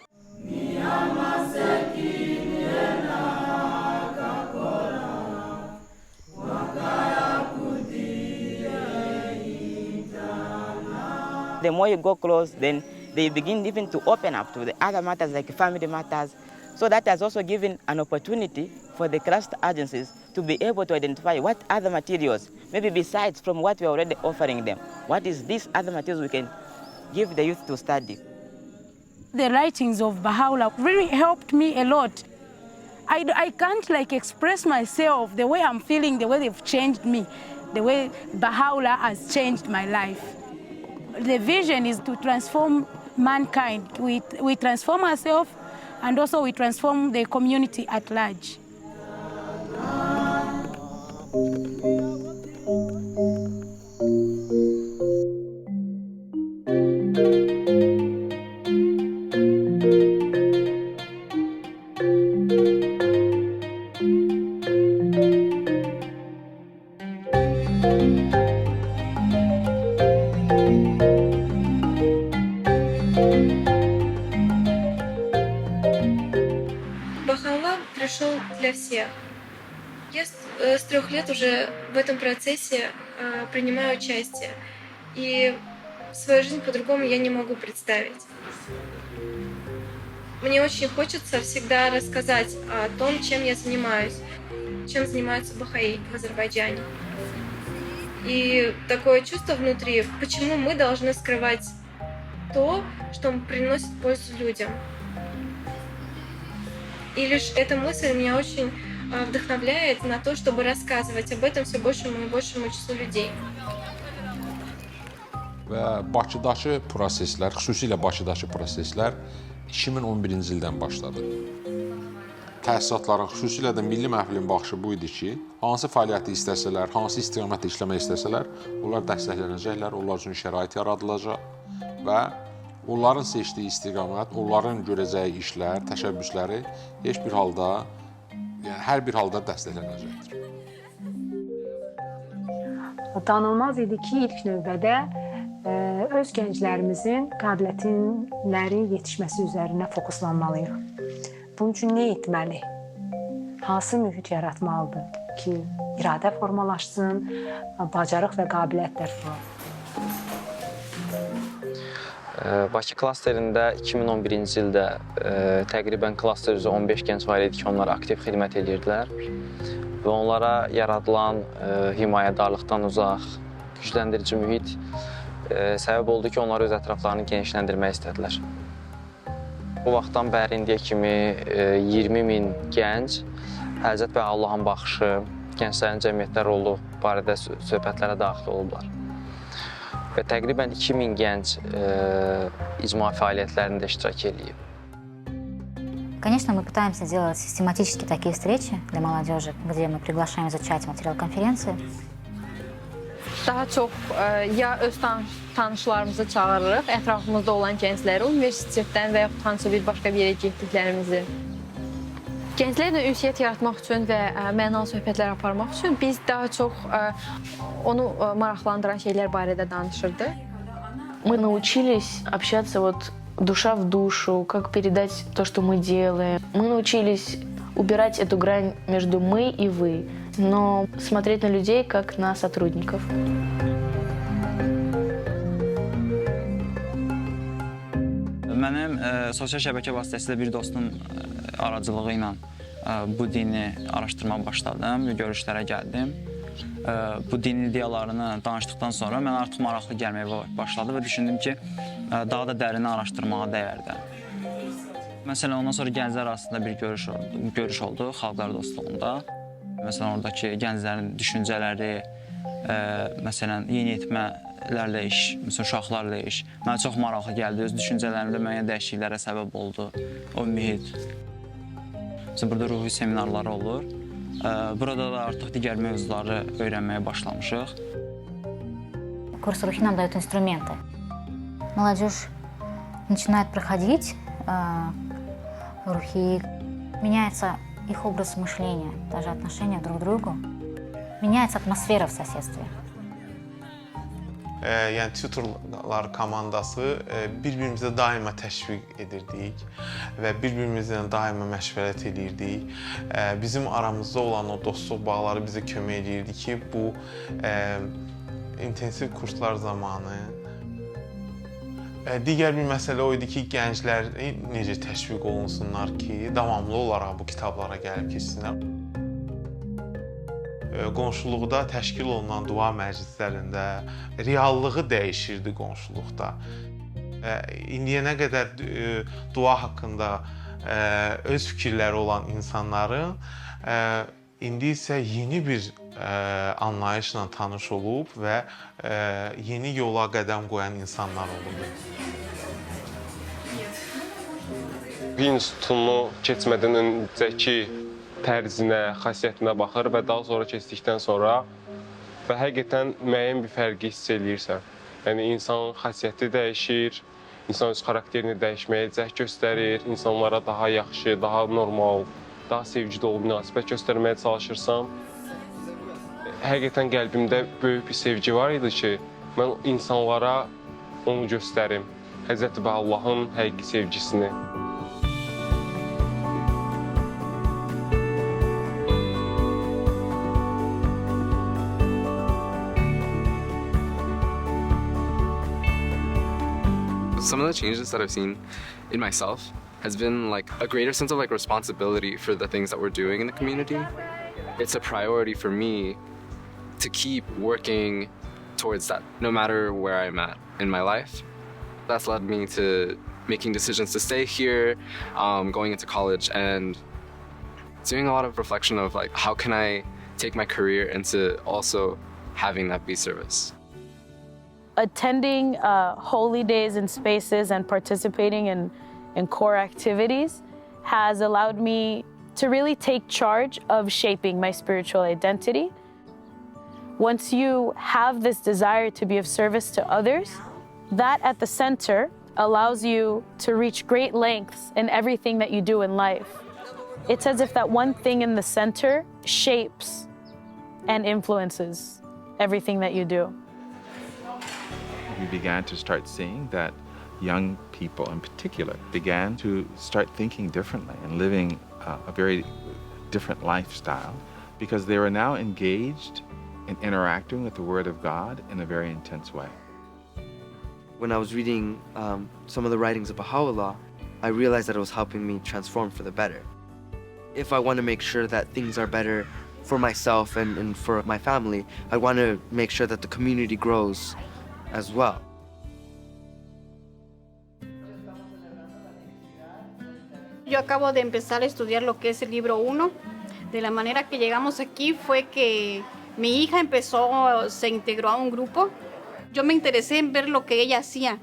The more you go close, then they begin even to open up to the other matters like family matters. So that has also given an opportunity for the cluster agencies to be able to identify what other materials, maybe besides from what we are already offering them, what is these other materials we can give the youth to study. The writings of Bahá'u'lláh really helped me a lot. I can't express myself the way I'm feeling, the way they've changed me, the way Bahá'u'lláh has changed my life. The vision is to transform mankind. We transform ourselves and also we transform the community at large. Bahá'u'lláh пришел для всех. Я с 3 лет уже в этом процессе принимаю участие. И свою жизнь по-другому я не могу представить. Мне очень хочется всегда рассказать о том, чем я занимаюсь, чем занимаются бахаи в Азербайджане. И такое чувство внутри, почему мы должны скрывать то, что приносит пользу людям. И лишь эта мысль меня очень вдохновляет на то, чтобы рассказывать об этом все большему и большему числу людей. Və Bakıdakı proseslər, xüsusilə Bakıdakı proseslər 2011-ci ildən başladı. Təsisatların, xüsusilə də milli məhfilin baxışı bu idi ki, hansı fəaliyyəti istəsələr, hansı istiqamətdə işləmək istəsələr, onlar dəstəklənəcəklər, onlar üçün şərait yaradılacaq və onların seçdiyi istiqamət, onların görəcəyi işlər, təşəbbüsləri heç bir halda, yəni hər bir halda dəstəklənəcəkdir. Danılmaz idi ki, ilk növbədə öz gənclərimizin qabiliyyətlərin yetişməsi üzərinə fokuslanmalıyıq. Bunun üçün nə etməli? Hansı mühit yaratmalıdır ki, iradə formalaşsın, bacarıq və qabiliyyətlər formalaşsın? Bakı klasterində 2011-ci ildə təqribən klaster üzrə 15 gənc var idi ki, onlar aktiv xidmət edirdilər və onlara yaradılan himayədarlıqdan uzaq, gücləndirici mühit səbəb oldu ki, onlar öz ətraflarını genişləndirmək istədilər. Bu vaxtdan bəri indiyə kimi 20.000 gənc Həzrət Bahá'u'llahın baxışı, gənclərin cəmiyyətdə rolu barədə söhbətlərə daxil olublar. Və təqribən 2000 gənc icma fəaliyyətlərində iştirak edib. Конечно, мы пытаемся делать систематически такие встречи для молодежи, где мы приглашаем изучать материал конференции. Daha çox ya öz tanışlarımızı çağırırıq, ətrafımızda olan gəncləri, universitetdən və yaxud hansısa bir başqa bir yerə getdiklərimizi. Gənclərlə ünsiyyət yaratmaq üçün və mənalı söhbətlər aparmaq üçün biz daha çox onu maraqlandıran şeylər barədə danışırdıq. Мы научились общаться душа в душу, как передать то, что мы делаем. Мы научились убирать эту грань между мы и вы, но смотреть на людей как на сотрудников. Mənim sosial şəbəkə vasitəsilə bir dostum aracılığı ilə bu dini araşdırmağa başladım, görüşlərə gəldim. Bu din ideyalarını danışdıqdan sonra mən artıq maraqlı gəlməyə başladı və düşündüm ki, daha da dərin araşdırmağa dəyərdi. Məsələn, ondan sonra gənclər arasında bir görüş oldu xalqlar dostluğunda. Məsələn, oradakı gənclərin düşüncələri, məsələn, yeniyetmələrlə iş, məsələn, uşaqlarla iş mənə çox maraqlı gəldi. Öz düşüncələrimdə müəyyən dəyişikliklərə səbəb oldu o mühit. Məsələn, burada ruhi seminarları olur. Burada da artıq digər mövzuları öyrənməyə başlamışıq. Курс рухи нам дают инструменты. Молодежь начинает проходить рухи, меняется их образ мышления, даже отношения друг к другу. Menyaється atmosfera в соседстве. Yəni tutorlar komandası bir-birimizə daima təşviq edirdik və bir-birimizlə daima məşvərət edirdik. Bizim aramızda olan o dostluq bağları bizə kömək edirdi ki, bu intensiv kurslar zamanı digər bir məsələ o idi ki, gənclər necə təşviq olunsunlar ki, davamlı olaraq bu kitablara gəlib keçsinlər. Qonşuluqda təşkil olunan dua məclislərində reallığı dəyişirdi qonşuluqda. İndiyənə qədər dua haqqında öz fikirləri olan insanların indi isə yeni bir anlayışla tanış olub və yeni yola qədəm qoyan insanlar olub. İnstitutunu keçmədən öncəki tərzinə, xasiyyətinə baxır və daha sonra keçdikdən sonra və həqiqətən müəyyən bir fərqi hiss eləyirsən. Yəni, insanın xasiyyəti dəyişir, insan öz xarakterini dəyişməyə cəhd göstərir, insanlara daha yaxşı, daha normal, daha sevgi dolu münasibət göstərməyə çalışırsan. Həqiqətən qəlbimdə böyük bir sevgi var idi ki, mən insanlara onu göstərim. Həzrəti Bahá'u'llahın həqiqi sevgisini. Some of the changes that I've seen in myself has been like a greater sense of like responsibility for the things that we're doing in the community. It's a priority for me to keep working towards that, no matter where I'm at in my life. That's led me to making decisions to stay here, going into college, and doing a lot of reflection of like, how can I take my career into also having that be service. Attending holy days and spaces and participating in core activities has allowed me to really take charge of shaping my spiritual identity. Once you have this desire to be of service to others, that at the center allows you to reach great lengths in everything that you do in life. It's as if that one thing in the center shapes and influences everything that you do. We began to start seeing that young people in particular began to start thinking differently and living a very different lifestyle because they were now engaged in interacting with the Word of God in a very intense way. When I was reading some of the writings of Bahá'u'lláh, I realized that it was helping me transform for the better. If I want to make sure that things are better for myself and for my family, I want to make sure that the community grows as well. Yo acabo de empezar a estudiar lo que es el libro 1. De la manera que llegamos aquí fue que mi hija se integró a un grupo. Yo me interesé en ver lo que ella hacía.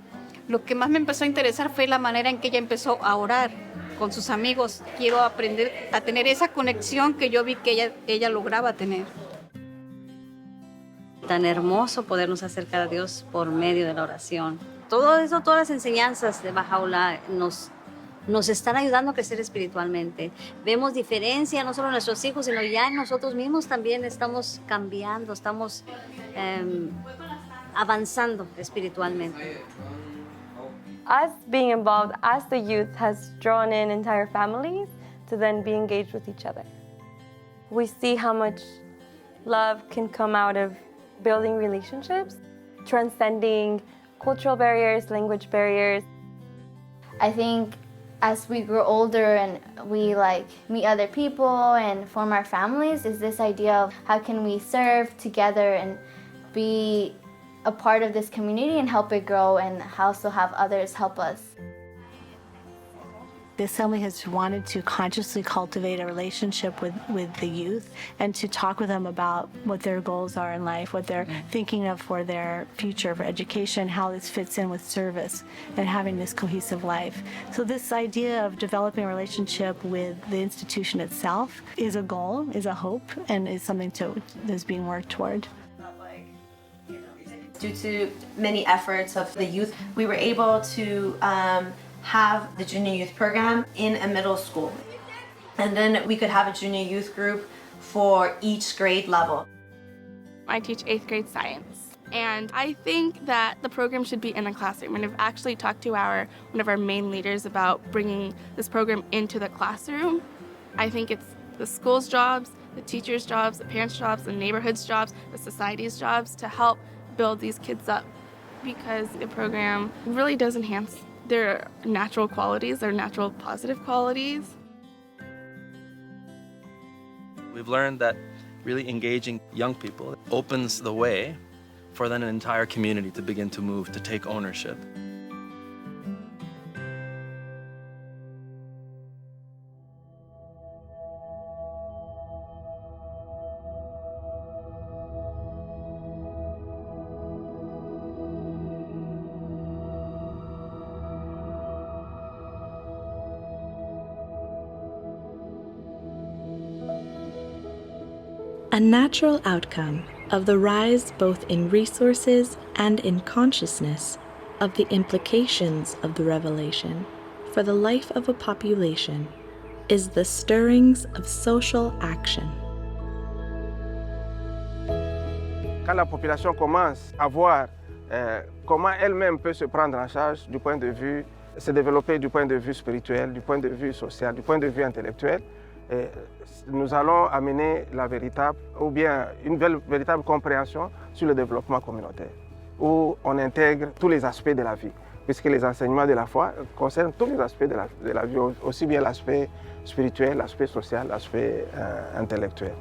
Lo que más me empezó a interesar fue la manera en que ella empezó a orar con sus amigos. Quiero aprender a tener esa conexión que yo vi que ella lograba tener. Tan hermoso podernos acercar a Dios por medio de la oración. Todo eso, todas las enseñanzas de Bahá'u'lláh nos están ayudando a crecer espiritualmente. Vemos diferencia no solo en nuestros hijos, sino ya en nosotros mismos también estamos cambiando, estamos avanzando espiritualmente. Us being involved as the youth has drawn in entire families to then be engaged with each other. We see how much love can come out of building relationships, transcending cultural barriers, language barriers. I think as we grow older and we meet other people and form our families is this idea of how can we serve together and be a part of this community and help it grow and also have others help us. The Assembly has wanted to consciously cultivate a relationship with the youth and to talk with them about what their goals are in life, what they're thinking of for their future, for education, how this fits in with service and having this cohesive life. So this idea of developing a relationship with the institution itself is a goal, is a hope, and is something that's being worked toward. Due to many efforts of the youth, we were able to have the junior youth program in a middle school. And then we could have a junior youth group for each grade level. I teach 8th grade science, and I think that the program should be in a classroom. And I've actually talked to one of our main leaders about bringing this program into the classroom. I think it's the school's jobs, the teachers' jobs, the parents' jobs, the neighborhoods' jobs, the society's jobs to help build these kids up, because the program really does enhance their natural qualities, their natural positive qualities. We've learned that really engaging young people opens the way for then an entire community to begin to move, to take ownership. A natural outcome of the rise both in resources and in consciousness of the implications of the revelation for the life of a population is the stirrings of social action. Quand la population commence à voir comment elle-même peut se prendre en charge du point de vue, se développer du point de vue spirituel, du point de vue social, du point de vue intellectuel, nous allons amener la véritable, ou bien une véritable compréhension sur le développement communautaire, où on intègre tous les aspects de la vie, puisque les enseignements de la foi concernent tous les aspects de la vie, aussi bien l'aspect spirituel, l'aspect social, l'aspect intellectuel.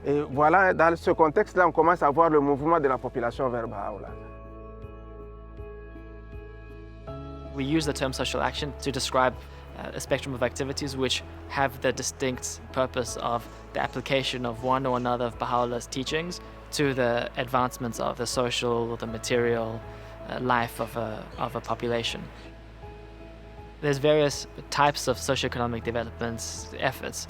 Et voilà, dans ce contexte-là, on commence à voir le mouvement de la population vers Bahá'u'lláh. We use the term social action to describe a spectrum of activities which have the distinct purpose of the application of one or another of Baha'u'llah's teachings to the advancements of the social or the material life of a population. There's various types of socioeconomic development efforts,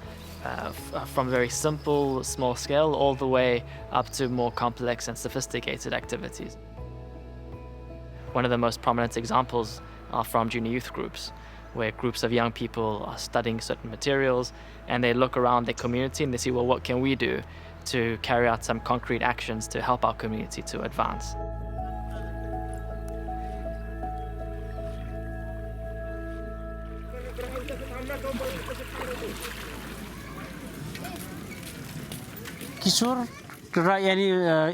from very simple, small scale, all the way up to more complex and sophisticated activities. One of the most prominent examples are from junior youth groups, where groups of young people are studying certain materials and they look around their community and they see, well, what can we do to carry out some concrete actions to help our community to advance? किशोर र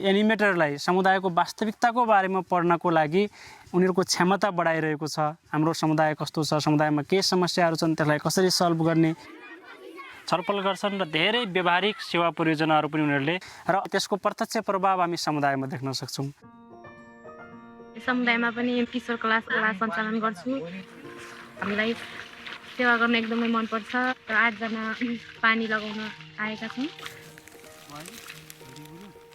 एनिमेटरलाई समुदायको वास्तविकताको बारेमा पढ्नको लागि उनीहरूको क्षमता बढाइरहेको छ। हाम्रो समुदाय कस्तो छ, समुदायमा के समस्याहरू छन्, त्यसलाई कसरी सल्भ गर्ने छलफल गर्छन् र धेरै व्यवहारिक सेवा परियोजनाहरू पनि उनीहरूले, र त्यसको प्रत्यक्ष प्रभाव हामी समुदायमा देख्न सक्छौँ। समुदायमा पनि किशोर क्लास सञ्चालन गर्छु। हामीलाई सेवा गर्न एकदमै मन पर्छ र 8 जना पानी लगाउन आएका छौँ।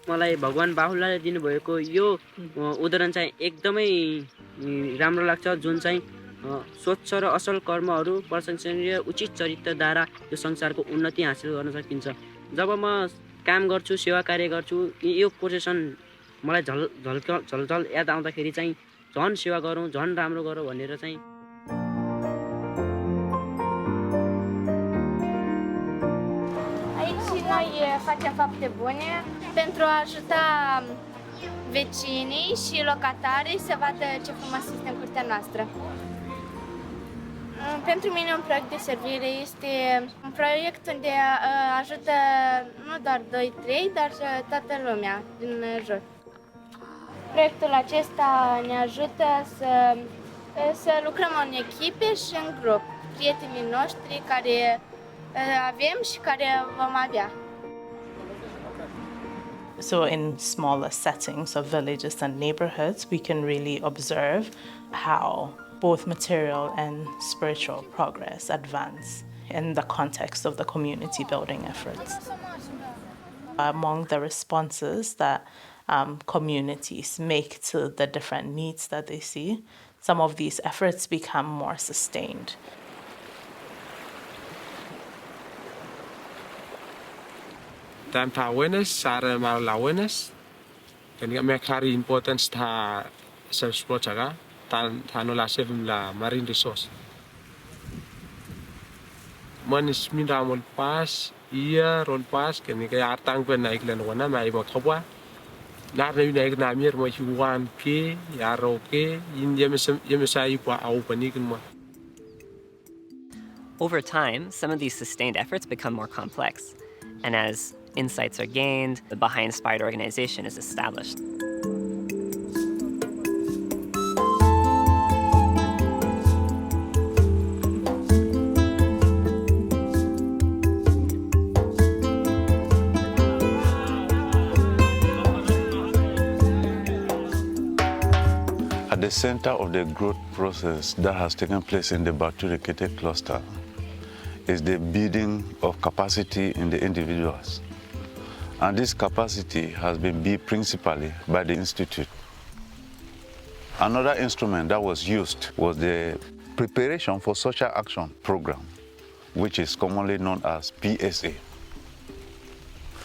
मलाई भगवान बाहुलाले दिनुभएको यो उदाहरण चाहिँ एकदमै राम्रो लाग्छ, जुन चाहिँ स्वच्छ र असल कर्महरू, प्रशंसनीय उचित चरित्रद्वारा यो संसारको उन्नति हासिल गर्न सकिन्छ। जब म काम गर्छु, सेवा कार्य गर्छु, यो पोजिसन मलाई झलझल याद आउँदाखेरि चाहिँ झन् सेवा गरौँ, झन् राम्रो गरौँ भनेर चाहिँ Noi facem fapte bune pentru a ajuta vecinii și locatarii să vadă ce frumos este în curtea noastră. Pentru mine un proiect de servire este un proiect unde ajută nu doar 2-3, dar toată lumea din jur. Proiectul acesta ne ajută să Să lucrăm în echipe și în grup, prietenii noștri care avem și care vom avea. So in smaller settings of villages and neighborhoods, we can really observe how both material and spiritual progress advance in the context of the community building efforts. Among the responses that communities make to the different needs that they see, some of these efforts become more sustained. Tam ta awareness, sara mal awareness. Kani me carry importance ta self-support jaga, ta no la sevim la marine resource. Manis minda mol pas, ia ron pas, kani kaya artang pen naik len wana mai bot khobwa. Nar na naik na mir mo hiwan ke, yaro ke, in yemesa ipa au panikin mo. Over time, some of these sustained efforts become more complex, and as insights are gained, the Baha'i-inspired organization is established. At the center of the growth process that has taken place in the Bahá'u'lláh cluster is the building of capacity in the individuals. And this capacity has been built principally by the Institute. Another instrument that was used was the Preparation for Social Action program, which is commonly known as PSA.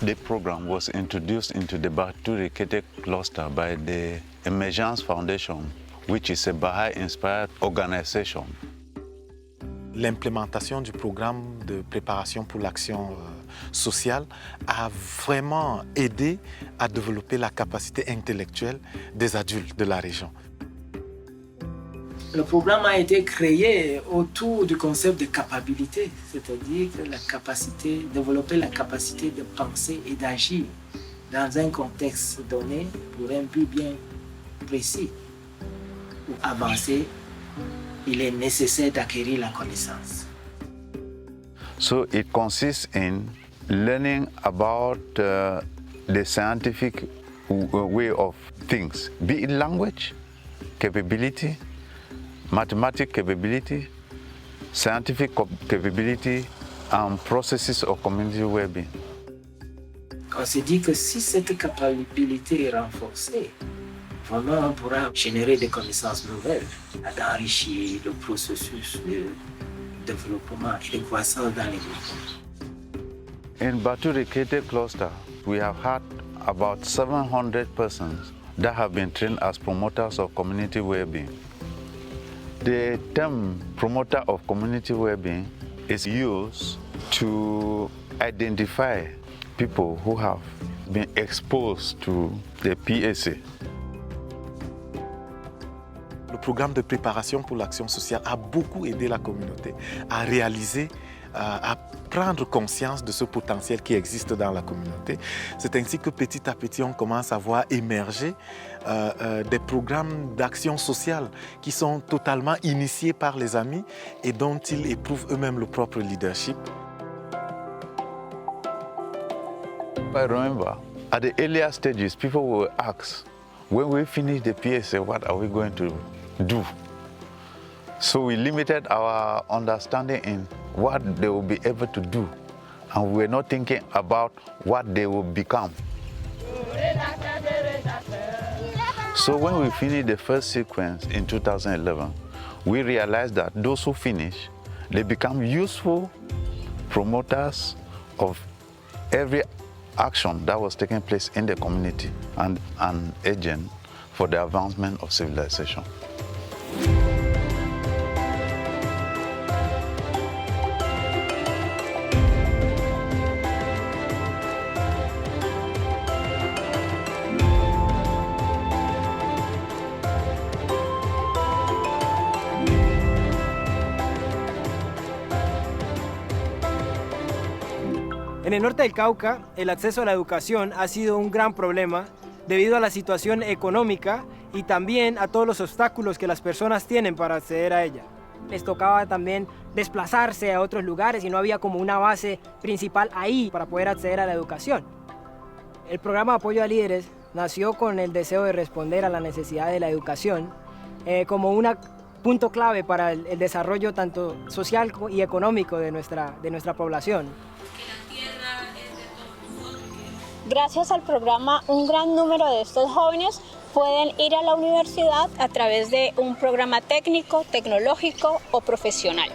The program was introduced into the Bahá'u'lláh cluster by the Emergence Foundation, which is a Baha'i-inspired organization. L'implémentation du programme de préparation pour l'action sociale a vraiment aidé à développer la capacité intellectuelle des adultes de la région. Le programme a été créé autour du concept de capacité, c'est-à-dire que la capacité, développer la capacité de penser et d'agir dans un contexte donné pour un but bien précis. Pour avancer, il est nécessaire d'acquérir la connaissance. So it consists in learning about the scientific way of things, be it language, capability, mathematical capability, scientific capability, and processes of community well-being. On se dit que si cette capacité est renforcée, vraiment on pourra générer des connaissances nouvelles, d'enrichir le processus de développement et de croissance dans les groupes. In Bahá'u'lláh cluster, we have had about 700 persons that have been trained as promoters of community well-being. The term promoter of community well-being is used to identify people who have been exposed to the PSA. Le programme de préparation pour l'action sociale a beaucoup aidé la communauté à réaliser, à prendre conscience de ce potentiel qui existe dans la communauté. C'est ainsi que petit à petit, on commence à voir émerger des programmes d'action sociale qui sont totalement initiés par les amis et dont ils éprouvent eux-mêmes le propre leadership. I remember, at the earlier stages, people will ask, when we finish the PSA, what are we going to do? So we limited our understanding in what they will be able to do, and we were not thinking about what they will become. So when we finished the first sequence in 2011, we realized that those who finish, they become useful promoters of every action that was taking place in the community and an agent for the advancement of civilization. En el norte del Cauca, el acceso a la educación ha sido un gran problema debido a la situación económica y también a todos los obstáculos que las personas tienen para acceder a ella. Les tocaba también desplazarse a otros lugares y no había como una base principal ahí para poder acceder a la educación. El programa de apoyo a líderes nació con el deseo de responder a la necesidad de la educación como un punto clave para el desarrollo tanto social y económico de nuestra población. Gracias al programa, un gran número de estos jóvenes pueden ir a la universidad a través de un programa técnico, tecnológico o profesional.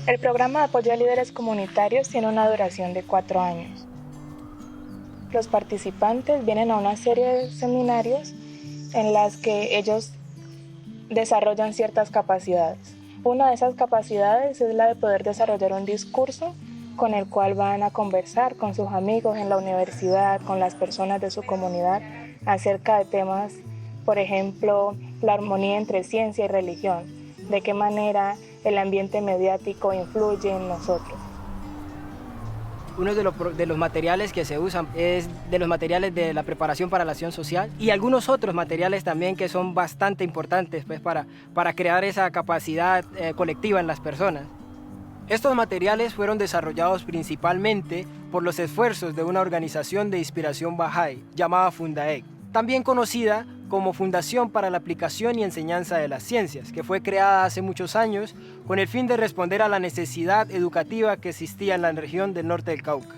El programa de apoyo a líderes comunitarios tiene una duración de 4 años. Los participantes vienen a una serie de seminarios en las que ellos desarrollan ciertas capacidades. Una de esas capacidades es la de poder desarrollar un discurso con el cual van a conversar con sus amigos en la universidad, con las personas de su comunidad, acerca de temas, por ejemplo, la armonía entre ciencia y religión, de qué manera el ambiente mediático influye en nosotros. Uno de los materiales que se usan es de los materiales de la preparación para la acción social y algunos otros materiales también que son bastante importantes pues, para crear esa capacidad colectiva en las personas. Estos materiales fueron desarrollados principalmente por los esfuerzos de una organización de inspiración Bahá'í llamada Fundaec, también conocida como Fundación para la Aplicación y Enseñanza de las Ciencias, que fue creada hace muchos años con el fin de responder a la necesidad educativa que existía en la región del norte del Cauca.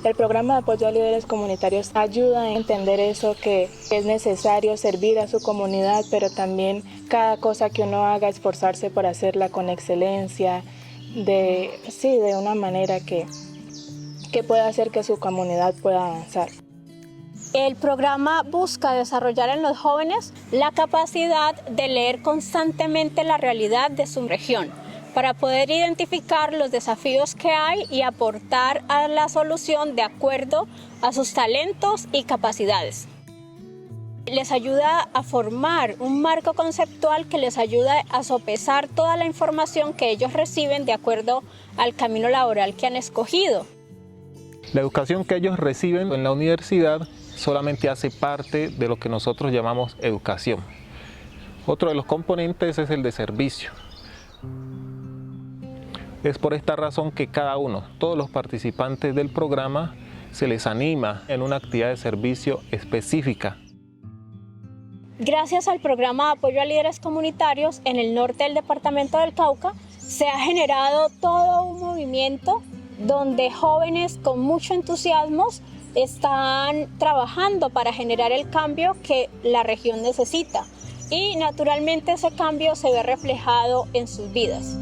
El programa de apoyo a líderes comunitarios ayuda a entender eso, que es necesario servir a su comunidad, pero también cada cosa que uno haga, esforzarse por hacerla con excelencia, de una manera que pueda hacer que su comunidad pueda avanzar. El programa busca desarrollar en los jóvenes la capacidad de leer constantemente la realidad de su región para poder identificar los desafíos que hay y aportar a la solución de acuerdo a sus talentos y capacidades. Les ayuda a formar un marco conceptual que les ayuda a sopesar toda la información que ellos reciben de acuerdo al camino laboral que han escogido. La educación que ellos reciben en la universidad solamente hace parte de lo que nosotros llamamos educación. Otro de los componentes es el de servicio. Es por esta razón que cada uno, todos los participantes del programa, se les anima en una actividad de servicio específica. Gracias al programa de apoyo a líderes comunitarios en el norte del departamento del Cauca, se ha generado todo un movimiento donde jóvenes con mucho entusiasmo están trabajando para generar el cambio que la región necesita. Y naturalmente ese cambio se ve reflejado en sus vidas.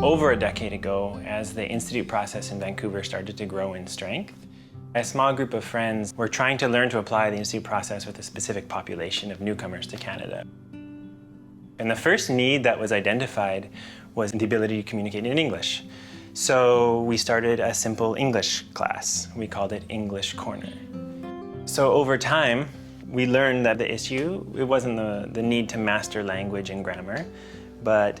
Over a decade ago, as the Institute process in Vancouver started to grow in strength, a small group of friends were trying to learn to apply the Institute process with a specific population of newcomers to Canada. And the first need that was identified was the ability to communicate in English. So we started a simple English class. We called it English Corner. So over time, we learned that the issue, it wasn't the need to master language and grammar, but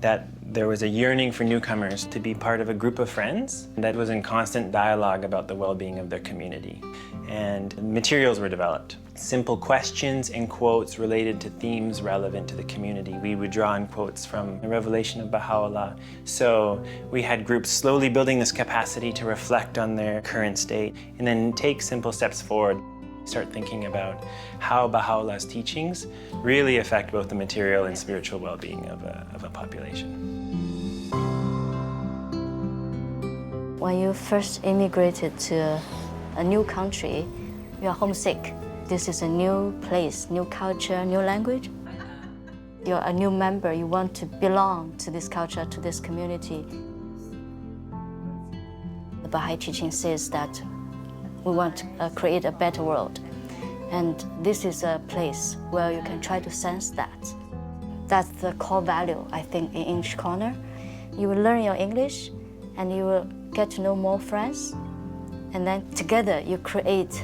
that there was a yearning for newcomers to be part of a group of friends that was in constant dialogue about the well-being of their community. And materials were developed. Simple questions and quotes related to themes relevant to the community. We would draw on quotes from the revelation of Bahá'u'lláh. So we had groups slowly building this capacity to reflect on their current state and then take simple steps forward. Start thinking about how Bahá'u'llah's teachings really affect both the material and spiritual well-being of a population. When you first immigrated to a new country, you are homesick. This is a new place, new culture, new language. You're a new member, you want to belong to this culture, to this community. The Baha'i teaching says that we want to create a better world. And this is a place where you can try to sense that. That's the core value, I think, in English Corner. You will learn your English and you will get to know more friends. And then together you create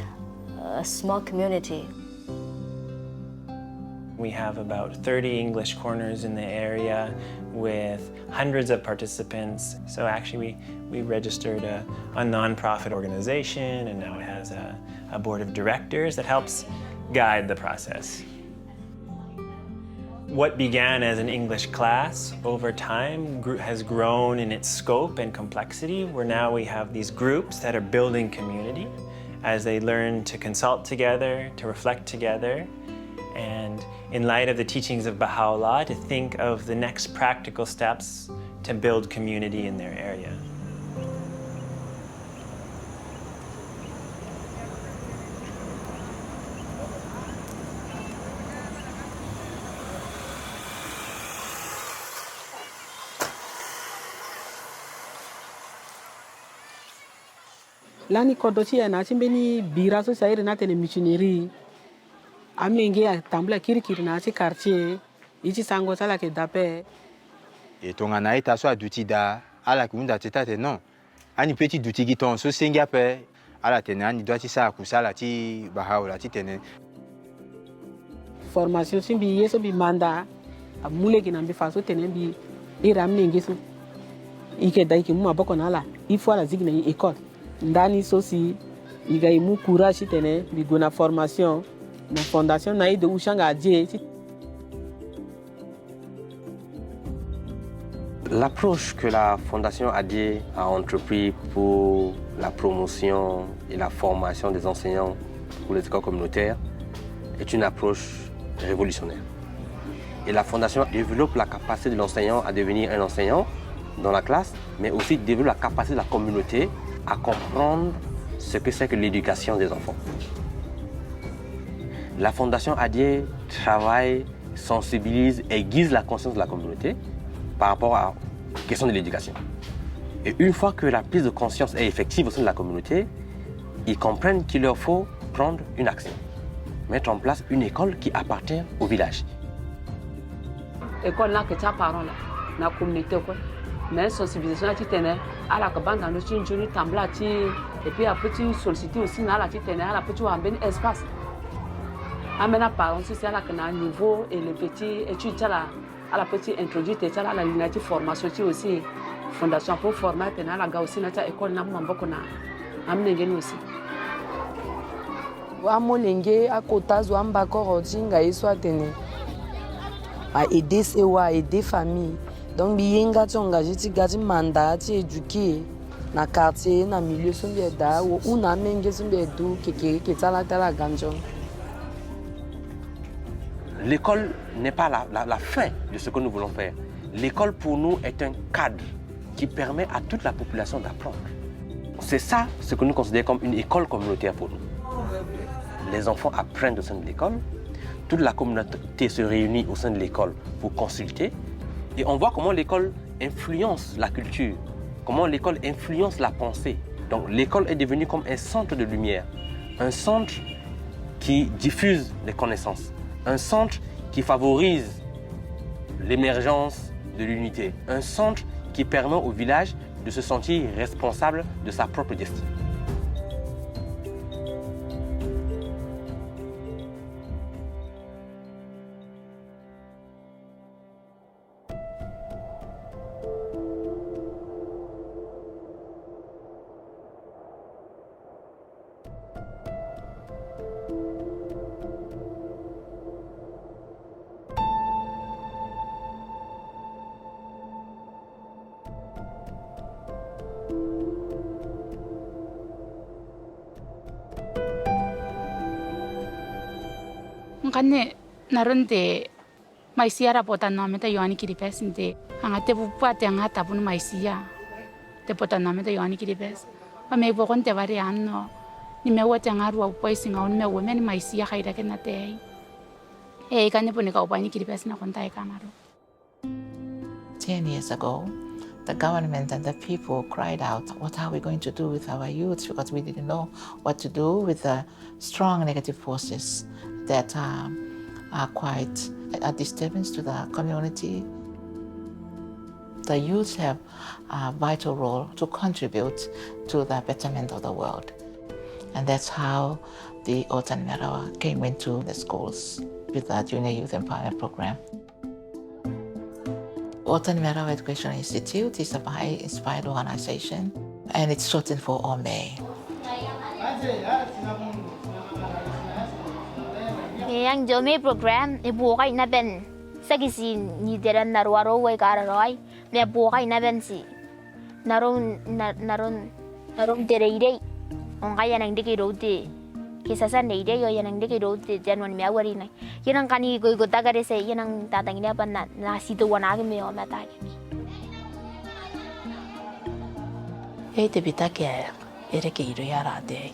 a small community. We have about 30 English corners in the area with hundreds of participants. So actually we registered a non-profit organization, and now it has a board of directors that helps guide the process. What began as an English class over time has grown in its scope and complexity, where now we have these groups that are building community as they learn to consult together, to reflect together, and in light of the teachings of Bahá'u'lláh, to think of the next practical steps to build community in their area. Lani kodochi ya na chimbeni biraso sairi na tene missionary amenge ya tambla kirikiri na chi quartier ichi sango sala ke dape et ton ana ita so aduti da ala kunda teta te non ani petit duti ki ton so senga pe ala tene ani doati sa kusala ti Bahá'u'lláh ti tene formation simbi yeso bi manda amule ki nambi faso tene bi iramne ngeso ike dai ki mu aboko na ala ifo ala zigna école ndani sosi igaimu courage tene bigona formation na fondation na de ushanga adie. L'approche que la Fondation ADIE a entrepris pour la promotion et la formation des enseignants pour les écoles communautaires est une approche révolutionnaire. Et la Fondation développe la capacité de l'enseignant à devenir un enseignant dans la classe, mais aussi développe la capacité de la communauté à comprendre ce que c'est que l'éducation des enfants. La Fondation ADIE travaille, sensibilise, aiguise la conscience de la communauté par rapport à la question de l'éducation. Et une fois que la prise de conscience est effective au sein de la communauté, ils comprennent qu'il leur faut prendre une action, mettre en place une école qui appartient au village. École là que tu as parlé la communauté quoi. Mais sensibilisation tu tenais à la cabane dans le chine tambla ti et puis après tu solliciter aussi à la tu tenais à la petit un espace. Amena parents c'est à la niveau et le petit étude à la petite introduite à la ligne de formation aussi fondation pour former à la gars aussi na école na mboko na amnengeni aussi. Wa molenge akotazo ambako rodinga iswa tene. A aider sewa aider famille. Donc biyenga tsonga jiti gati mandat ti éduquer na quartier na milieu sombe da ou una menge sombe do kekere ke tala ganjon. L'école n'est pas la fin de ce que nous voulons faire. L'école pour nous est un cadre qui permet à toute la population d'apprendre. C'est ça ce que nous considérons comme une école communautaire pour nous. Les enfants apprennent au sein de l'école, toute la communauté se réunit au sein de l'école pour consulter et on voit comment l'école influence la culture, comment l'école influence la pensée. Donc l'école est devenue comme un centre de lumière, un centre qui diffuse les connaissances. Un centre qui favorise l'émergence de l'unité. Un centre qui permet au village de se sentir responsable de sa propre destinée. Kanne naronde maisia rapota nome ta yoani kiripes inte angate bupua te angata pun maisia te pota nome ta yoani kiripes pa me bo konte vari anno ni me wo te ngaru au poisinga on me wo men maisia khaira ke na te e kanne pun ka upani kiripes na konta e kamaro. 10 years ago, the government and the people cried out, what are we going to do with our youth? Because we didn't know what to do with the strong negative forces that are quite a disturbance to the community. The youth have a vital role to contribute to the betterment of the world. And that's how the Otan Merawa came into the schools with the Junior Youth Empowerment Program. Otan Merawa Education Institute is a Baha'i-inspired organization, and it's shortened for OME. Yang Jome program bukai na ben sagisin ni deran narwaro way kararoi me bukai na ben si naron dereire on kaya nang diki rote kisasa neide yo yang diki rote janwan me awari na yanang kani go tagare se yanang tatang ina pan na situ wanage me o mata Ei te bitake ere ke iro yara de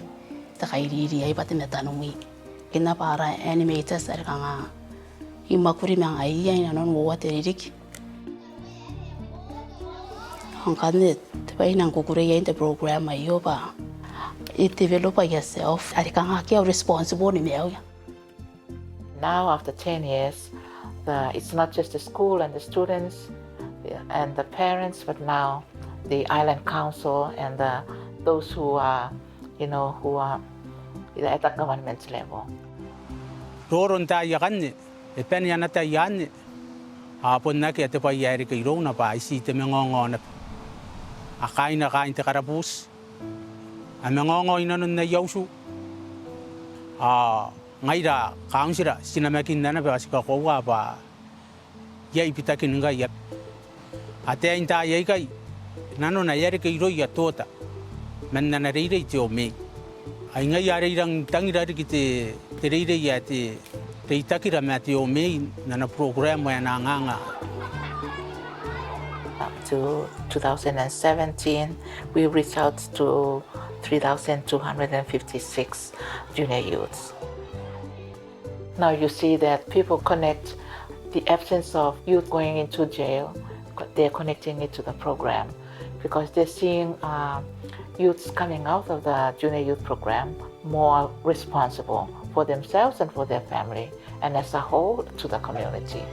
ta kairi ai pate metanumi kina para animators ar kanga imakuri mang ai ai non wo teririk hangkane te pai nang kukure ai the program ai yo ba it develop yourself ar kanga ke responsible ni meo. Now after 10 years, it's not just the school and the students and the parents, but now the island council and those who are at the government level. Roron ta yakan e pen yana ta yan apon na ke te pa yari ke ro na pa isi te mengongo na akain na kain te karabus a mengongo ina nun na yausu ngaira kaungsira sinamakin na ba sika ko wa ba yai pitakin nga ya ate inta yai kai nano na yari ke ro ya tota menna na reire te o me ai nga yari rang tangira ki te reire ya te itakira me te o me na program ya na nganga. Up to 2017, we reached out to 3,256 junior youths. Now you see that people connect the absence of youth going into jail, they're connecting it to the program because they're seeing youths coming out of the junior youth program more responsible for themselves and for their family, and as a whole to the community.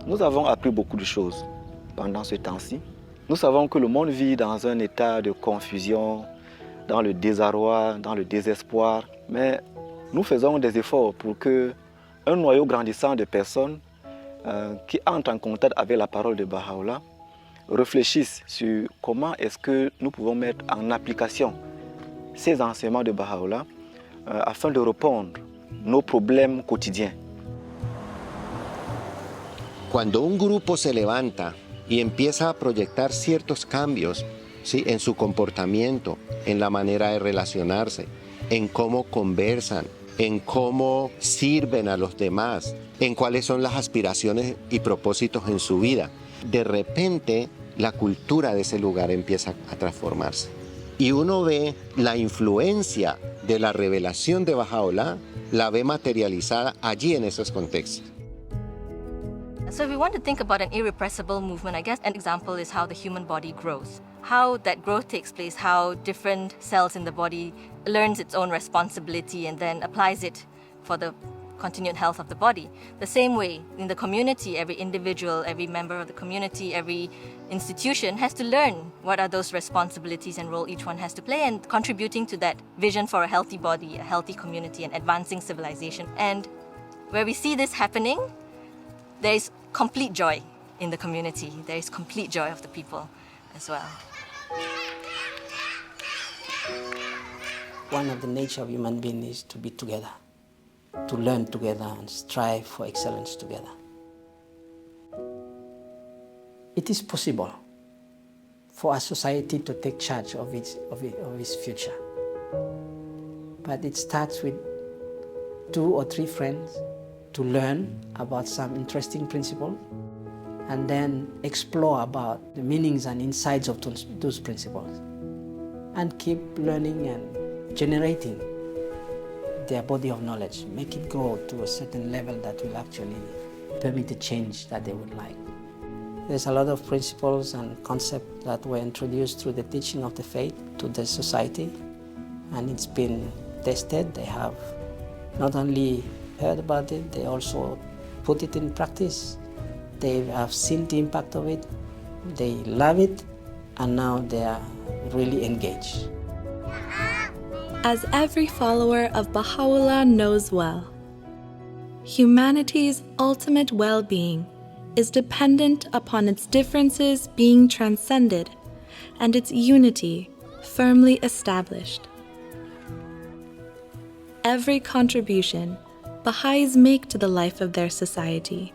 Nous avons appris beaucoup de choses pendant ce temps-ci. Nous savons que le monde vit dans un état de confusion, dans le désarroi, dans le désespoir. Mais nous faisons des efforts pour qu'un noyau grandissant de personnes qui entrent en contact avec la parole de Bahá'u'lláh réfléchissent sur comment est-ce que nous pouvons mettre en application ces enseignements de Bahá'u'lláh afin de répondre à nos problèmes quotidiens. Cuando un grupo se levanta y empieza a proyectar ciertos cambios, ¿sí?, en su comportamiento, en la manera de relacionarse, en cómo conversan, en cómo sirven a los demás, en cuáles son las aspiraciones y propósitos en su vida, de repente la cultura de ese lugar empieza a transformarse. Y uno ve la influencia de la revelación de Bahá'u'lláh, la ve materializada allí en esos contextos. So if we want to think about an irrepressible movement, I guess an example is how the human body grows. How that growth takes place, how different cells in the body learns its own responsibility and then applies it for the continued health of the body. The same way, in the community, every individual, every member of the community, every institution has to learn what are those responsibilities and role each one has to play and contributing to that vision for a healthy body, a healthy community, and advancing civilization. And where we see this happening, there is complete joy in the community. There is complete joy of the people as well. One of the nature of human being is to be together, to learn together and strive for excellence together. it is possible for a society to take charge of its future. But it starts with 2 or 3 friends to learn about some interesting principles and then explore about the meanings and insights of those principles and keep learning and generating their body of knowledge, make it grow to a certain level that will actually permit the change that they would like. There's a lot of principles and concepts that were introduced through the teaching of the faith to the society, and it's been tested. They have not only heard about it, they also put it in practice. They have seen the impact of it, they love it, and now they are really engaged. As every follower of Bahá'u'lláh knows well, humanity's ultimate well-being is dependent upon its differences being transcended and its unity firmly established. Every contribution Baha'is make to the life of their society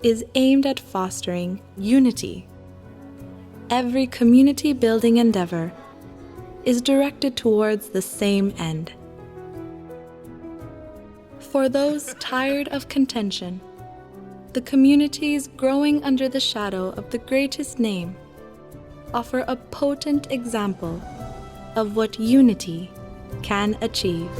is aimed at fostering unity. Every community-building endeavor is directed towards the same end. For those tired of contention, the communities growing under the shadow of the greatest name offer a potent example of what unity can achieve.